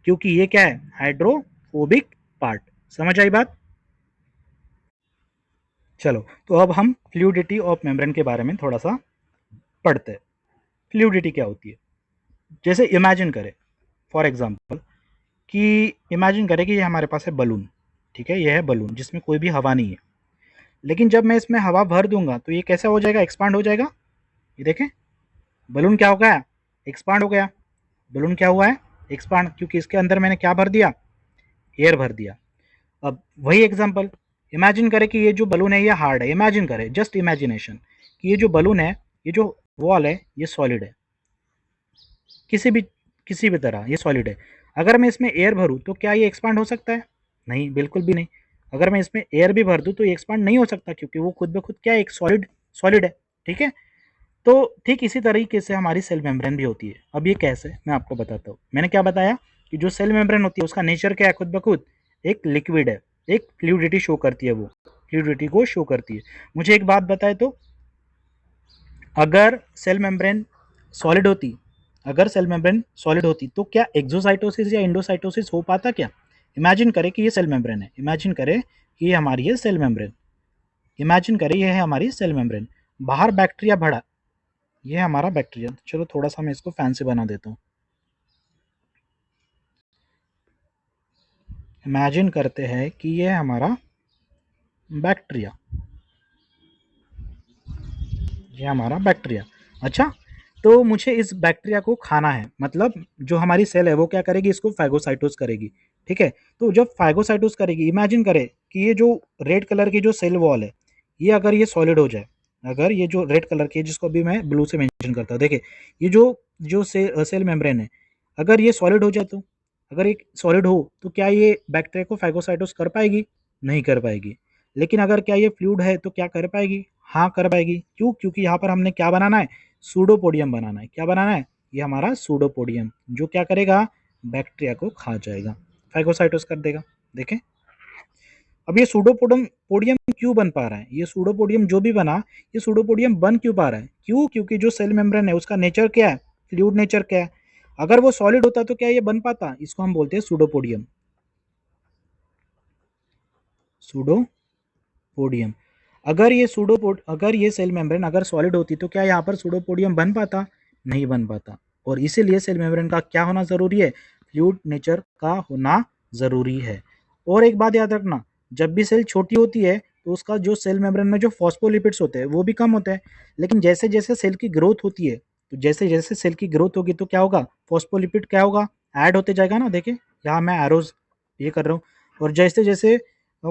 क्योंकि ये क्या है? Hydrophobic part. समझ आई बात? चलो, तो अब हम फ्लूइडिटी ऑफ मेम्ब्रेन के बारे में थोड़ा सा पढ़ते हैं। फ्लूइडिटी क्या होती है? जैसे इमेजिन करें, फॉर एग्जांपल, कि इमेजिन करें कि ये हमारे पास है बलून, ठीक है, ये है बलून जिसमें कोई भी हवा नहीं है। लेकिन जब मैं इसमें हवा भर दूंगा तो ये कैसा हो जाएगा? एक्सपांड हो जाएगा। ये देखें, बलून क्या हो गया? एक्सपांड हो गया। बलून क्या हुआ है? एक्सपांड, क्योंकि इसके अंदर मैंने क्या भर दिया? एयर भर दिया। अब वही एग्जांपल, इमेजिन करें कि ये जो बलून है ये हार्ड है। इमेजिन करें, जस्ट इमेजिनेशन, कि ये जो बलून है, ये जो वॉल है, ये सॉलिड है, किसी भी तरह ये सॉलिड है। अगर मैं इसमें एयर भरूँ तो क्या ये एक्सपांड हो सकता है? नहीं, बिल्कुल भी नहीं। अगर मैं इसमें एयर भी भर दूँ तो ये एक्सपांड नहीं हो सकता, क्योंकि वो खुद ब खुद क्या है? एक सॉलिड सॉलिड है, ठीक है। तो ठीक इसी तरीके से हमारी सेल मेम्ब्रेन भी होती है। अब ये कैसे, मैं आपको बताता हूँ। मैंने क्या बताया कि जो सेल मेम्ब्रेन होती है उसका नेचर क्या है? खुद ब खुद एक लिक्विड है, एक फ्लूइडिटी शो करती है, वो फ्लूइडिटी को शो करती है। मुझे एक बात बताए तो, अगर सेल मेम्ब्रेन सॉलिड होती, अगर सेल मेम्ब्रेन सॉलिड होती तो क्या एक्सोसाइटोसिस या इंडोसाइटोसिस हो पाता क्या? इमेजिन करें कि ये सेल मेम्ब्रेन है, इमेजिन करें कि ये हमारी है सेल मेम्ब्रेन, इमेजिन करें ये है हमारी सेल मेम्ब्रेन। बाहर बैक्टीरिया भरा, ये है हमारा बैक्टीरिया। चलो थोड़ा सा मैं इसको फैंसी बना देता हूँ। इमेजिन करते हैं कि ये है हमारा बैक्टीरिया, ये हमारा बैक्टीरिया। अच्छा, तो मुझे इस बैक्टीरिया को खाना है, मतलब जो हमारी सेल है वो क्या करेगी? इसको फैगोसाइटोस करेगी, ठीक है। तो जब फैगोसाइटोस करेगी, इमेजिन करें कि ये जो रेड कलर की जो सेल वॉल है, ये अगर ये सॉलिड हो जाए, अगर ये जो रेड कलर की है, जिसको अभी मैं ब्लू से मेंशन करता हूँ, देखिए ये जो जो सेल मेम्ब्रेन है, अगर ये सॉलिड हो जाए तो, अगर एक सॉलिड हो तो क्या ये बैक्टीरिया को फैगोसाइटोस कर पाएगी? नहीं कर पाएगी। लेकिन अगर क्या ये फ्लूइड है तो क्या कर पाएगी? हाँ, कर पाएगी। क्यों? क्योंकि यहाँ पर हमने क्या बनाना है? सूडोपोडियम बनाना है। क्या बनाना है? ये हमारा सूडोपोडियम, जो क्या करेगा? बैक्टीरिया को खा जाएगा, फैगोसाइटोस कर देगा। देखें, अब ये सूडोपोडियम पोडियम क्यों बन पा रहा है? ये सूडोपोडियम जो भी बना, ये सूडोपोडियम बन क्यों पा रहा है? क्यों? क्योंकि जो सेल मेम्ब्रेन है उसका नेचर क्या है? फ्लूइड नेचर क्या है? अगर वो सॉलिड होता तो क्या ये बन पाता? इसको हम बोलते हैं सूडोपोडियम। सूडोपोडियम। अगर ये सेल मेम्ब्रेन अगर सॉलिड होती तो क्या यहाँ पर सूडोपोडियम बन पाता? नहीं बन पाता। और इसीलिए सेल मेम्ब्रेन का क्या होना जरूरी है? फ्लूइड नेचर का होना जरूरी है। और एक बात याद रखना, जब भी सेल छोटी होती है तो उसका जो सेल मेम्ब्रेन में जो फॉस्फोलिपिड्स होते हैं वो भी कम होते हैं, लेकिन जैसे जैसे सेल की ग्रोथ होती है तो जैसे जैसे सेल की ग्रोथ होगी तो क्या होगा? फॉस्फोलिपिड क्या होगा? ऐड होते जाएगा ना। देखिए यहाँ मैं एरोज ये कर रहा हूँ, और जैसे जैसे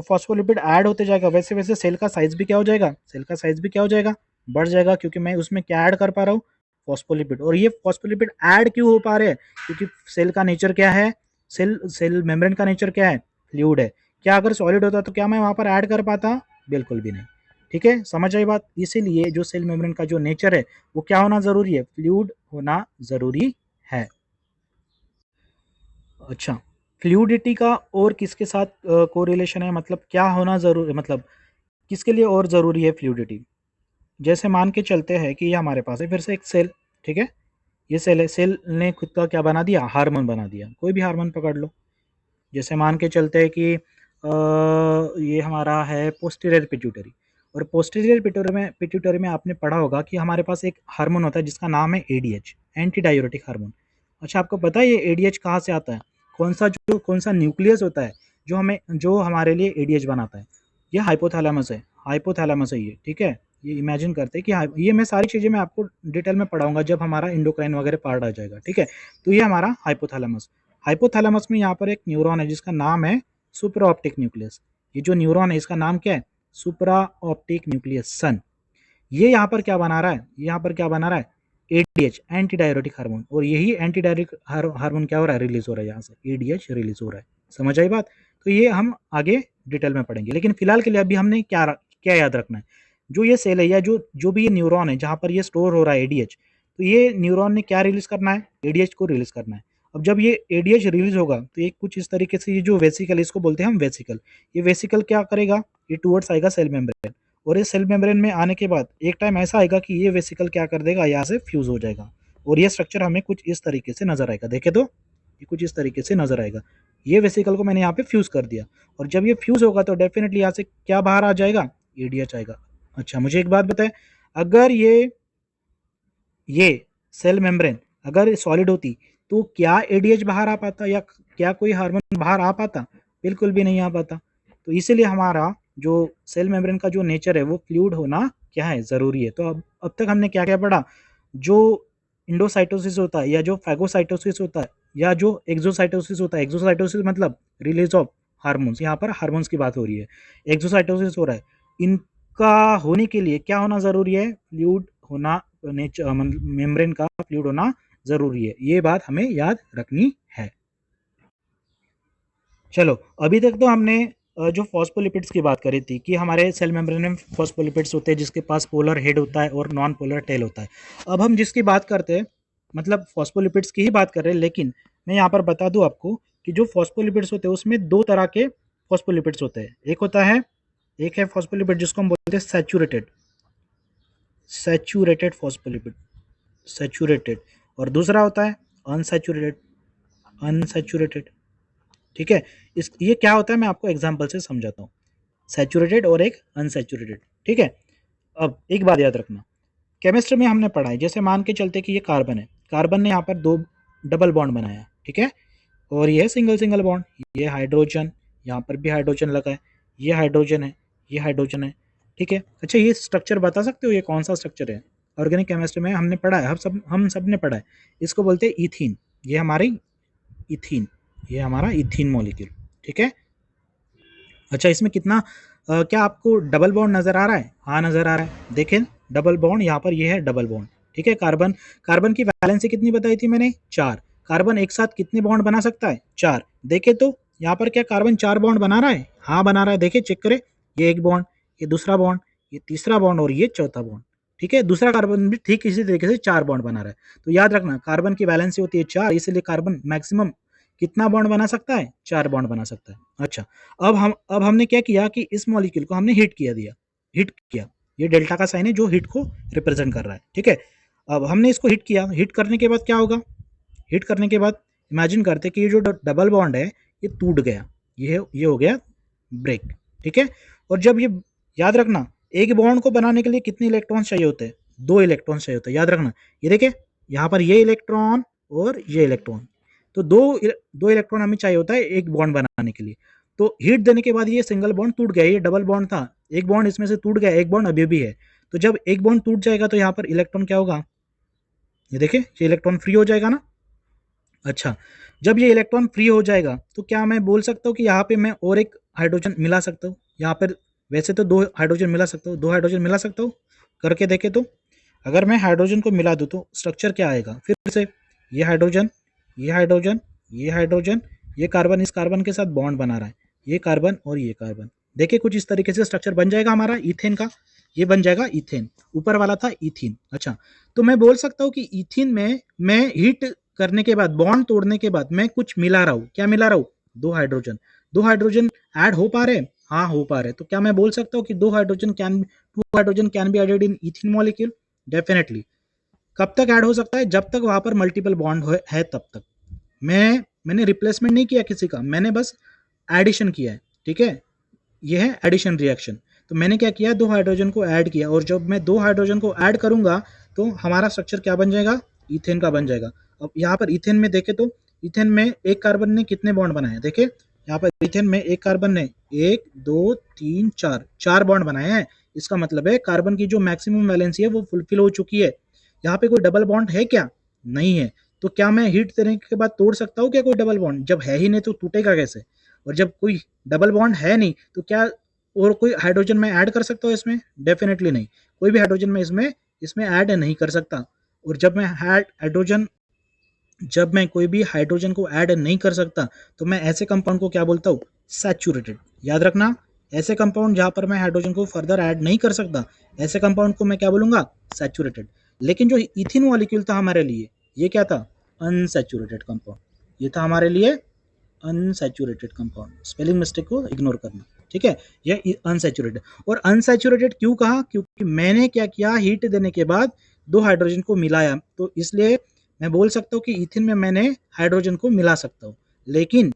फॉस्फोलिपिड ऐड होते जाएगा वैसे वैसे सेल का साइज भी क्या हो जाएगा? सेल का साइज भी क्या हो जाएगा? बढ़ जाएगा, क्योंकि मैं उसमें क्या ऐड कर पा रहा हूँ? फॉस्फोलिपिड। और ये फॉस्फोलिपिड ऐड क्यों हो पा रहे हैं? क्योंकि सेल का नेचर क्या है? सेल मेम्ब्रेन का नेचर क्या है? फ्लूइड है। क्या अगर सॉलिड होता तो क्या मैं वहां पर ऐड कर पाता? बिल्कुल भी नहीं। ठीक है, समझ आई बात? इसीलिए जो सेल मेम्ब्रेन का जो नेचर है वो क्या होना जरूरी है? फ्लूइड होना जरूरी है। अच्छा, फ्लूइडिटी का और किसके साथ कोरिलेशन है? मतलब क्या होना जरूरी, मतलब किसके लिए और ज़रूरी है फ्लूइडिटी? जैसे मान के चलते हैं कि ये हमारे पास है फिर से एक सेल। ठीक है, ये सेल है, सेल ने खुद का क्या बना दिया? हार्मोन बना दिया। कोई भी हार्मोन पकड़ लो। जैसे मान के चलते हैं कि ये हमारा है पोस्टीरियर पिट्यूटरी, और पोस्टीरियर पिट्यूटरी में आपने पढ़ा होगा कि हमारे पास एक हार्मोन होता है जिसका नाम है एडीएच, एंटी डायूरेटिक हार्मोन। अच्छा, आपको पता है ये एडीएच कहाँ से आता है? कौन सा न्यूक्लियस होता है जो हमारे लिए एडीएच बनाता है? ये हाइपोथैलेमस है। हाइपोथैलेमस है ये। ठीक है, ये इमेजिन करते हैं कि ये मैं सारी चीज़ें मैं आपको डिटेल में पढ़ाऊंगा जब हमारा इंडोक्राइन वगैरह पार्ट आ जाएगा। ठीक है, तो ये हमारा हाइपोथैलेमस। हाइपोथैलेमस में यहाँ पर एक न्यूरॉन है जिसका नाम है सुप्रा ऑप्टिक न्यूक्लियस। ये जो न्यूरॉन है इसका नाम क्या है? सुप्रा ऑप्टिक न्यूक्लियस सन। ये यहाँ पर क्या बना रहा है? यहाँ पर क्या बना रहा है? ADH, anti diuretic hormone. और यही एंटी डायरेटिक हार्मोन क्या हो रहा है? रिलीज हो रहा है यहाँ से, एडीएच रिलीज हो रहा है। समझ आई बात? तो ये हम आगे डिटेल में पढ़ेंगे, लेकिन फिलहाल के लिए अभी हमने क्या याद रखना है? जो ये सेल है या जो जो भी ये न्यूरॉन है जहाँ पर ये स्टोर हो रहा है एडीएच, तो ये न्यूरॉन ने क्या रिलीज करना है? एडीएच को रिलीज करना है। अब जब ये एडीएच रिलीज होगा तो ये कुछ इस तरीके से, ये जो वेसिकल इसको बोलते हैं हम वेसिकल, ये वेसिकल क्या करेगा? ये टूवर्ड्स आएगा सेल मेम्ब्रेन, और इस सेल मेम्ब्रेन में आने के बाद एक टाइम ऐसा आएगा कि ये वेसिकल क्या कर देगा? यहाँ से फ्यूज हो जाएगा, और ये स्ट्रक्चर हमें कुछ इस तरीके से नजर आएगा। देखे तो ये कुछ इस तरीके से नजर आएगा। ये वेसिकल को मैंने यहाँ पे फ्यूज कर दिया, और जब ये फ्यूज होगा तो डेफिनेटली यहाँ से क्या बाहर आ जाएगा? एडीएच आएगा। अच्छा, मुझे एक बात बताए, अगर ये सेल मेम्ब्रेन अगर सॉलिड होती तो क्या एडीएच बाहर आ पाता, या क्या कोई हार्मोन बाहर आ पाता? बिल्कुल भी नहीं आ पाता। तो इसीलिए हमारा जो सेल मेम्ब्रेन का जो नेचर है वो फ्लूइड होना क्या है? जरूरी है। तो अब तक हमने क्या क्या पढ़ा? जो इंडोसाइटोसिस होता है, या जो फैगोसाइटोसिस होता है, या जो एक्सोसाइटोसिस होता है। एक्सोसाइटोसिस मतलब रिलीज ऑफ हार्मोन्स, यहाँ पर हार्मोन्स की बात हो रही है। एक्सोसाइटोसिस हो रहा है, इनका होने के लिए क्या होना जरूरी है? फ्लूइड होना, नेचर मेम्ब्रेन का फ्लूइड होना जरूरी है। ये बात हमें याद रखनी है। चलो, अभी तक तो हमने जो फॉस्फोलिपिड्स की बात करी थी कि हमारे सेल मेम्ब्रेन में फॉस्फोलिपिड्स होते हैं जिसके पास पोलर हेड होता है और नॉन पोलर टेल होता है। अब हम जिसकी बात करते हैं, मतलब फॉस्फोलिपिड्स की ही बात कर रहे हैं, लेकिन मैं यहाँ पर बता दूं आपको कि जो फॉस्फोलिपिड्स होते हैं उसमें दो तरह के फॉस्फोलिपिड्स होते हैं। एक है फॉस्फोलिपिड जिसको हम बोलते हैं सैचुरेटेड फॉस्फोलिपिड, सैचुरेटेड, और दूसरा होता है अनसैचुरेटेड, अनसैचुरेटेड। ठीक है, इस ये क्या होता है मैं आपको एग्जांपल से समझाता हूँ। सैचुरेटेड और एक अनसैचुरेटेड। ठीक है, अब एक बात याद रखना, केमिस्ट्री में हमने पढ़ा है, जैसे मान के चलते कि ये कार्बन है, कार्बन ने यहाँ पर दो डबल बॉन्ड बनाया। ठीक है, और ये है सिंगल सिंगल बॉन्ड। ये हाइड्रोजन, यहाँ पर भी हाइड्रोजन लगा है, ये हाइड्रोजन है, ये हाइड्रोजन है। ठीक है, अच्छा ये स्ट्रक्चर बता सकते हो ये कौन सा स्ट्रक्चर है? ऑर्गेनिक केमिस्ट्री में हमने पढ़ा है, हम सब ने पढ़ा है। इसको बोलते हैं इथीन। ये हमारी इथीन, ये हमारा इथीन मॉलिक्यूल। ठीक है, अच्छा इसमें कितना क्या आपको डबल बॉन्ड नजर आ रहा है? हाँ नजर आ रहा है, देखें डबल बॉन्ड यहाँ पर, ये है डबल बॉन्ड। ठीक है, कार्बन कार्बन की वैलेंसी कितनी बताई थी मैंने? 4। कार्बन एक साथ कितने बॉन्ड बना सकता है? 4। देखे तो यहाँ पर क्या कार्बन 4 बॉन्ड बना रहा है? हाँ बना रहा है, देखे चेक करे, ये एक बॉन्ड, ये दूसरा बॉन्ड, ये तीसरा बॉन्ड, और ये चौथा बॉन्ड। ठीक है, दूसरा कार्बन भी ठीक इसी तरीके से 4 बॉन्ड बना रहा है। तो याद रखना, कार्बन की वैलेंसी होती है 4, इसलिए कार्बन मैक्सिमम कितना बॉन्ड बना सकता है? 4 बॉन्ड बना सकता है। अच्छा, अब हमने क्या किया कि इस मॉलिक्यूल को हमने हीट किया। ये डेल्टा का साइन है जो हीट को रिप्रेजेंट कर रहा है। ठीक है, अब हमने इसको हीट किया, हीट करने के बाद क्या होगा? हीट करने के बाद इमेजिन करते कि ये जो डबल बॉन्ड है ये टूट गया, ये हो गया ब्रेक, ठीक है। और जब ये, याद रखना, एक बॉन्ड को बनाने के लिए कितने इलेक्ट्रॉन चाहिए होते हैं? 2 इलेक्ट्रॉन चाहिए होते हैं, याद रखना। ये देखिए यहाँ पर ये इलेक्ट्रॉन और ये इलेक्ट्रॉन, तो दो इलेक्ट्रॉन हमें चाहिए होता है एक बॉन्ड बनाने के लिए। तो हीट देने के बाद ये सिंगल बॉन्ड टूट गया, ये डबल बॉन्ड था, एक बॉन्ड इसमें से टूट गया, एक बॉन्ड अभी भी है। तो जब एक बॉन्ड टूट जाएगा तो यहाँ पर इलेक्ट्रॉन क्या होगा? ये देखिए ये इलेक्ट्रॉन फ्री हो जाएगा ना। अच्छा, जब ये इलेक्ट्रॉन फ्री हो जाएगा तो क्या मैं बोल सकता हूँ कि यहाँ पे मैं और एक हाइड्रोजन मिला सकता हूँ? यहाँ पर वैसे तो 2 हाइड्रोजन मिला सकता हूँ, 2 हाइड्रोजन मिला सकता हूँ, करके देखे तो। अगर मैं हाइड्रोजन को मिला दूँ तो स्ट्रक्चर क्या आएगा? फिर से ये हाइड्रोजन, ये हाइड्रोजन, ये हाइड्रोजन, ये कार्बन इस कार्बन के साथ बॉन्ड बना रहा है, ये कार्बन और ये कार्बन। देखिए कुछ इस तरीके से स्ट्रक्चर बन जाएगा हमारा इथेन का, ये बन जाएगा इथेन, ऊपर वाला था इथीन। अच्छा, तो मैं बोल सकता हूँ कि इथीन में मैं हीट करने के बाद, बॉन्ड तोड़ने के बाद मैं कुछ मिला रहा हूँ। क्या मिला रहा हूँ? 2 हाइड्रोजन। 2 हाइड्रोजन ऐड हो पा रहे हैं? हाँ हो पा रहे हैं। तो क्या मैं बोल सकता हूँ कि 2 hydrogen can be added in ethene molecule? Definitely. कब तक ऐड हो सकता है? जब तक वहां पर मल्टीपल बॉन्ड है तब तक। मैंने रिप्लेसमेंट नहीं किया किसी का, मैंने बस एडिशन किया है, ठीक है। ये है एडिशन रिएक्शन। तो मैंने क्या किया? 2 हाइड्रोजन को ऐड किया, और जब मैं 2 हाइड्रोजन को ऐड करूंगा तो हमारा स्ट्रक्चर क्या बन जाएगा? इथेन का बन जाएगा। अब यहाँ पर इथेन में देखे तो इथेन में एक कार्बन ने कितने बॉन्ड बनाए? देखे यहाँ पर इथेन में एक कार्बन ने 1 2 3 4 बॉन्ड बनाए हैं। इसका मतलब है कार्बन की जो मैक्सिमम वैलेंसी है वो फुलफिल हो चुकी है। यहाँ पे कोई डबल बॉन्ड है क्या? नहीं है। तो क्या मैं हीट देने के बाद तोड़ सकता हूँ क्या कोई डबल बॉन्ड? जब है ही नहीं तो टूटेगा कैसे? और जब कोई डबल बॉन्ड है नहीं तो क्या और कोई हाइड्रोजन मैं ऐड कर सकता हूँ इसमें? डेफिनेटली नहीं। कोई भी हाइड्रोजन मैं इसमें ऐड नहीं कर सकता। और जब मैं कोई भी हाइड्रोजन को ऐड नहीं कर सकता तो मैं ऐसे कंपाउंड को क्या बोलता हूँ? सैचुरेटेड। याद रखना, ऐसे कंपाउंड जहां पर मैं हाइड्रोजन को फर्दर ऐड नहीं कर सकता, ऐसे कंपाउंड को मैं क्या बोलूंगा? सैचुरेटेड। लेकिन जो इथिन मॉलिक्यूल था हमारे लिए, ये क्या था? Unsaturated compound. ये था हमारे लिए अनसैचुरेटेड कंपाउंड। स्पेलिंग मिस्टेक को इग्नोर करना, ठीक है। ये अनसैचुरेटेड। और अनसैचुरेटेड क्यों कहा? क्योंकि मैंने क्या किया? हीट देने के बाद 2 हाइड्रोजन को मिलाया, तो इसलिए मैं बोल सकता हूँ कि इथिन में मैंने हाइड्रोजन को मिला सकता हूँ। लेकिन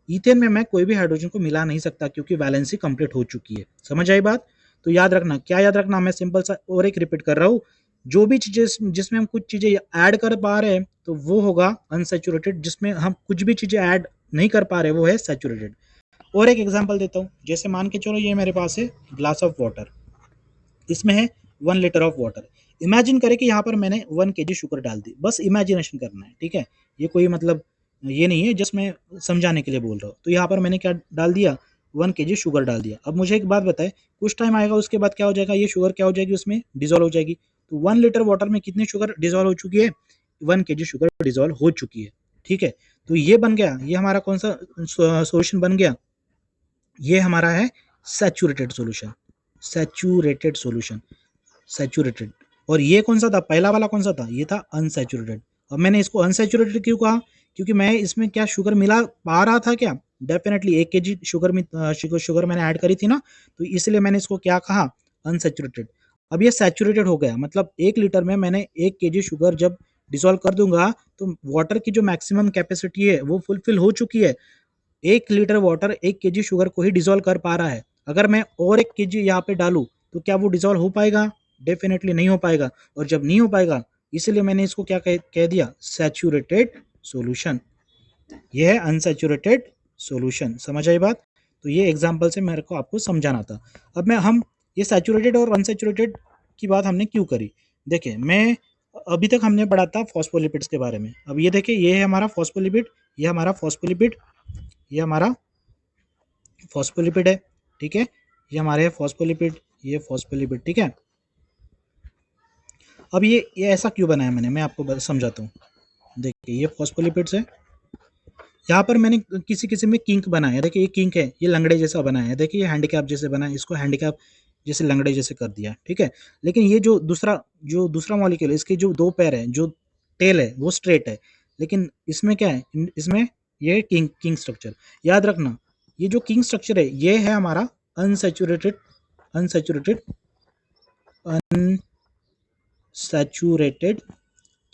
इथेन में मैं कोई भी हाइड्रोजन को मिला नहीं सकता क्योंकि वैलेंसी कंप्लीट हो चुकी है। समझ आई बात? तो याद रखना, क्या याद रखना? मैं सिंपल सा और एक रिपीट कर रहा हूँ, जो भी चीजें जिसमें हम कुछ चीजें ऐड कर पा रहे हैं तो वो होगा अनसैचुरेटेड, जिसमें हम कुछ भी चीजें ऐड नहीं कर पा रहे वो है सैचुरेटेड। और एक एग्जांपल देता हूँ, जैसे मान के चलो ये मेरे पास है ग्लास ऑफ वाटर, इसमें है 1 लीटर ऑफ वाटर। इमेजिन करें कि यहाँ पर मैंने 1 kg शुगर डाल दी, बस इमेजिनेशन करना है, ठीक है। ये कोई मतलब ये नहीं है जस्ट मैं समझाने के लिए बोल रहा हूँ। तो यहाँ पर मैंने क्या डाल दिया? 1 kg शुगर डाल दिया। अब मुझे एक बात बताए, कुछ टाइम आएगा उसके बाद क्या हो जाएगा? ये शुगर क्या हो जाएगी? उसमें डिजोल्व हो जाएगी। तो 1 लीटर वाटर में कितनी शुगर डिजोल्व हो चुकी है? 1 kg शुगर डिजोल्व हो चुकी है, ठीक है। तो ये बन गया, ये हमारा कौन सा सोल्यूशन बन गया? ये हमारा है saturated solution. Saturated solution, saturated. और ये कौन सा था? पहला वाला कौन सा था? ये था अनसैचुरेटेड। अब मैंने इसको अनसैचुरेटेड क्यों कहा? क्योंकि मैं इसमें क्या शुगर मिला पा रहा था क्या? डेफिनेटली 1 kg शुगर में शुगर मैंने ऐड करी थी ना, तो इसलिए मैंने इसको क्या कहा? अनसैचुरेटेड। अब ये सैचुरेटेड हो गया, मतलब 1 लीटर में मैंने 1 kg शुगर जब डिसॉल्व कर दूंगा तो वाटर की जो मैक्सिमम कैपेसिटी है वो फुलफिल हो चुकी है। 1 लीटर वाटर 1 kg शुगर को ही डिसॉल्व कर पा रहा है। अगर मैं और 1 kg यहाँ पे डालूँ तो क्या वो डिसॉल्व हो पाएगा? डेफिनेटली नहीं हो पाएगा। और जब नहीं हो पाएगा इसलिए मैंने इसको क्या कह दिया? Saturated solution. ये है अनसैचुरेटेड सॉल्यूशन। समझ आई बात? तो ये एग्जांपल से मेरे को आपको समझाना था। अब हम ये सैचुरेटेड और अनसैचुरेटेड की बात हमने क्यों करी? देखिए, मैं अभी तक हमने पढ़ा था फॉस्फोलिपिड्स के बारे में। अब ये देखिए, ये है हमारा फॉस्फोलिपिड, ये हमारा फॉस्फोलिपिड, ये हमारा फॉस्फोलिपिड है, ठीक है। ये हमारे फॉस्फोलिपिड, ये फॉस्फोलिपिड, ठीक है। अब ये ऐसा क्यों बनाया मैंने, मैं आपको समझाता हूँ। देखिए, ये फॉस्फोलिपिड्स है, यहाँ पर मैंने किसी किसी में किंक बनाया है। देखिए ये किंक है, ये लंगड़े जैसा बनाया है। देखिए ये हैंडीकैप जैसे बना है, इसको हैंडीकैप जैसे लंगड़े जैसे कर दिया, ठीक है। लेकिन ये जो दूसरा मॉलिक्यूल है, इसके जो 2 पैर है, जो टेल है वो स्ट्रेट है, लेकिन इसमें क्या है? इसमें ये किंग स्ट्रक्चर। याद रखना, ये जो किंग स्ट्रक्चर है ये है हमारा अनसैचुरेटेड अनसैचुरेटेड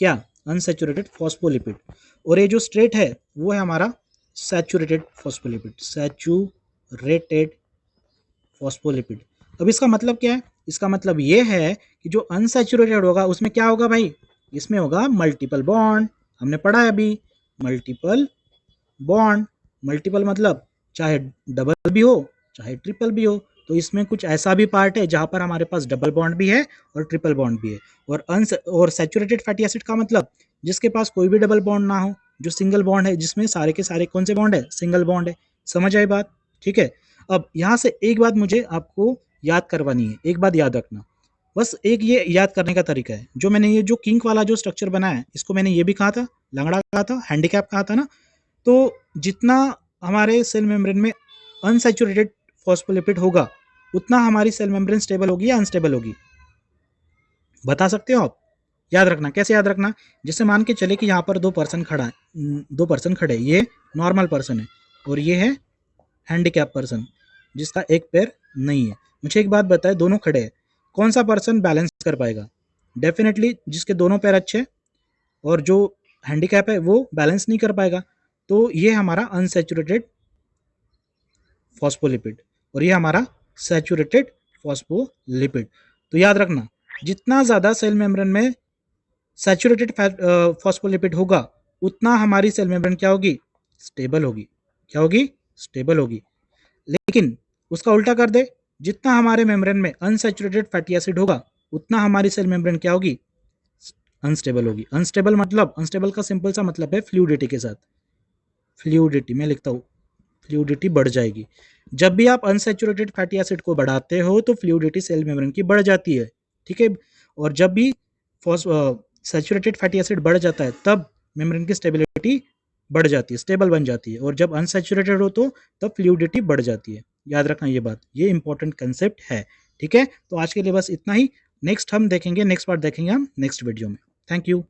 क्या? अनसैचुरेटेड फॉस्फोलिपिड, और ये जो स्ट्रेट है वो है हमारा सैचुरेटेड फॉस्फोलिपिड, सैचुरेटेड फॉस्फोलिपिड। अब इसका मतलब क्या है? इसका मतलब ये है कि जो अनसैचुरेटेड होगा उसमें क्या होगा भाई? इसमें होगा मल्टीपल बॉन्ड। हमने पढ़ा है अभी, मल्टीपल बॉन्ड। मल्टीपल मतलब चाहे डबल भी हो चाहे ट्रिपल भी हो, तो इसमें कुछ ऐसा भी पार्ट है जहां पर हमारे पास डबल बॉन्ड भी है और ट्रिपल बॉन्ड भी है। और सैचुरेटेड फैटी एसिड का मतलब जिसके पास कोई भी डबल बॉन्ड ना हो, जो सिंगल बॉन्ड है, जिसमें सारे के सारे कौन से बॉन्ड है? सिंगल बॉन्ड है। समझ आई बात? ठीक है। अब यहाँ से एक बात मुझे आपको याद करवानी है, एक बात याद रखना, बस एक ये याद करने का तरीका है। जो मैंने ये जो किंक वाला जो स्ट्रक्चर बनाया है, इसको मैंने ये भी कहा था, लंगड़ा कहा था, हैंडीकैप कहा था ना। तो जितना हमारे सेल मेम्ब्रेन में अनसैचुरेटेड फॉस्फोलिपिड होगा, उतना हमारी सेल मेम्ब्रेन स्टेबल होगी या अनस्टेबल होगी? बता सकते हो आप? याद रखना। कैसे याद रखना? जैसे मान के चले कि यहाँ पर दो पर्सन खड़े, ये नॉर्मल पर्सन है और ये है हैंडीकैप पर्सन जिसका एक पैर नहीं है। मुझे एक बात बताए, दोनों खड़े हैं, कौन सा पर्सन बैलेंस कर पाएगा? डेफिनेटली जिसके दोनों पैर अच्छे, और जो हैंडीकैप है वो बैलेंस नहीं कर पाएगा। तो ये हमारा अनसैचुरेटेड फॉस्फोलिपिड और ये हमारा सैचुरेटेड फॉस्फोलिपिड। तो याद रखना, जितना ज़्यादा सेल मेम्ब्रेन में सैचुरेटेड फॉस्फोलिपिड होगा, उतना हमारी सेल मेम्ब्रेन क्या होगी? स्टेबल होगी। क्या होगी? स्टेबल होगी। लेकिन उसका उल्टा कर दे, जितना हमारे मेम्ब्रेन में अनसैचुरेटेड फैटी एसिड होगा, उतना हमारी सेल मेम्ब्रेन क्या होगी? अनस्टेबल होगी। अनस्टेबल मतलब, अनस्टेबल का सिंपल सा मतलब है फ्लूइडिटी के साथ। फ्लूइडिटी मैं लिखता हूँ, फ्लूइडिटी बढ़ जाएगी। जब भी आप अनसैचुरेटेड फैटी एसिड को बढ़ाते हो तो फ्लूइडिटी सेल मेम्ब्रेन की बढ़ जाती है। ठीक है। और जब भी सैचुरेटेड फैटी एसिड बढ़ जाता है तब मेम्ब्रेन की स्टेबिलिटी बढ़ जाती है, स्टेबल बन जाती है। और जब अनसैचुरेटेड हो तो तब फ्लूइडिटी बढ़ जाती है। याद रखना ये बात, ये इंपॉर्टेंट कंसेप्ट है। ठीक है। तो आज के लिए बस इतना ही। नेक्स्ट हम देखेंगे, नेक्स्ट पार्ट देखेंगे हम नेक्स्ट वीडियो में। Thank you.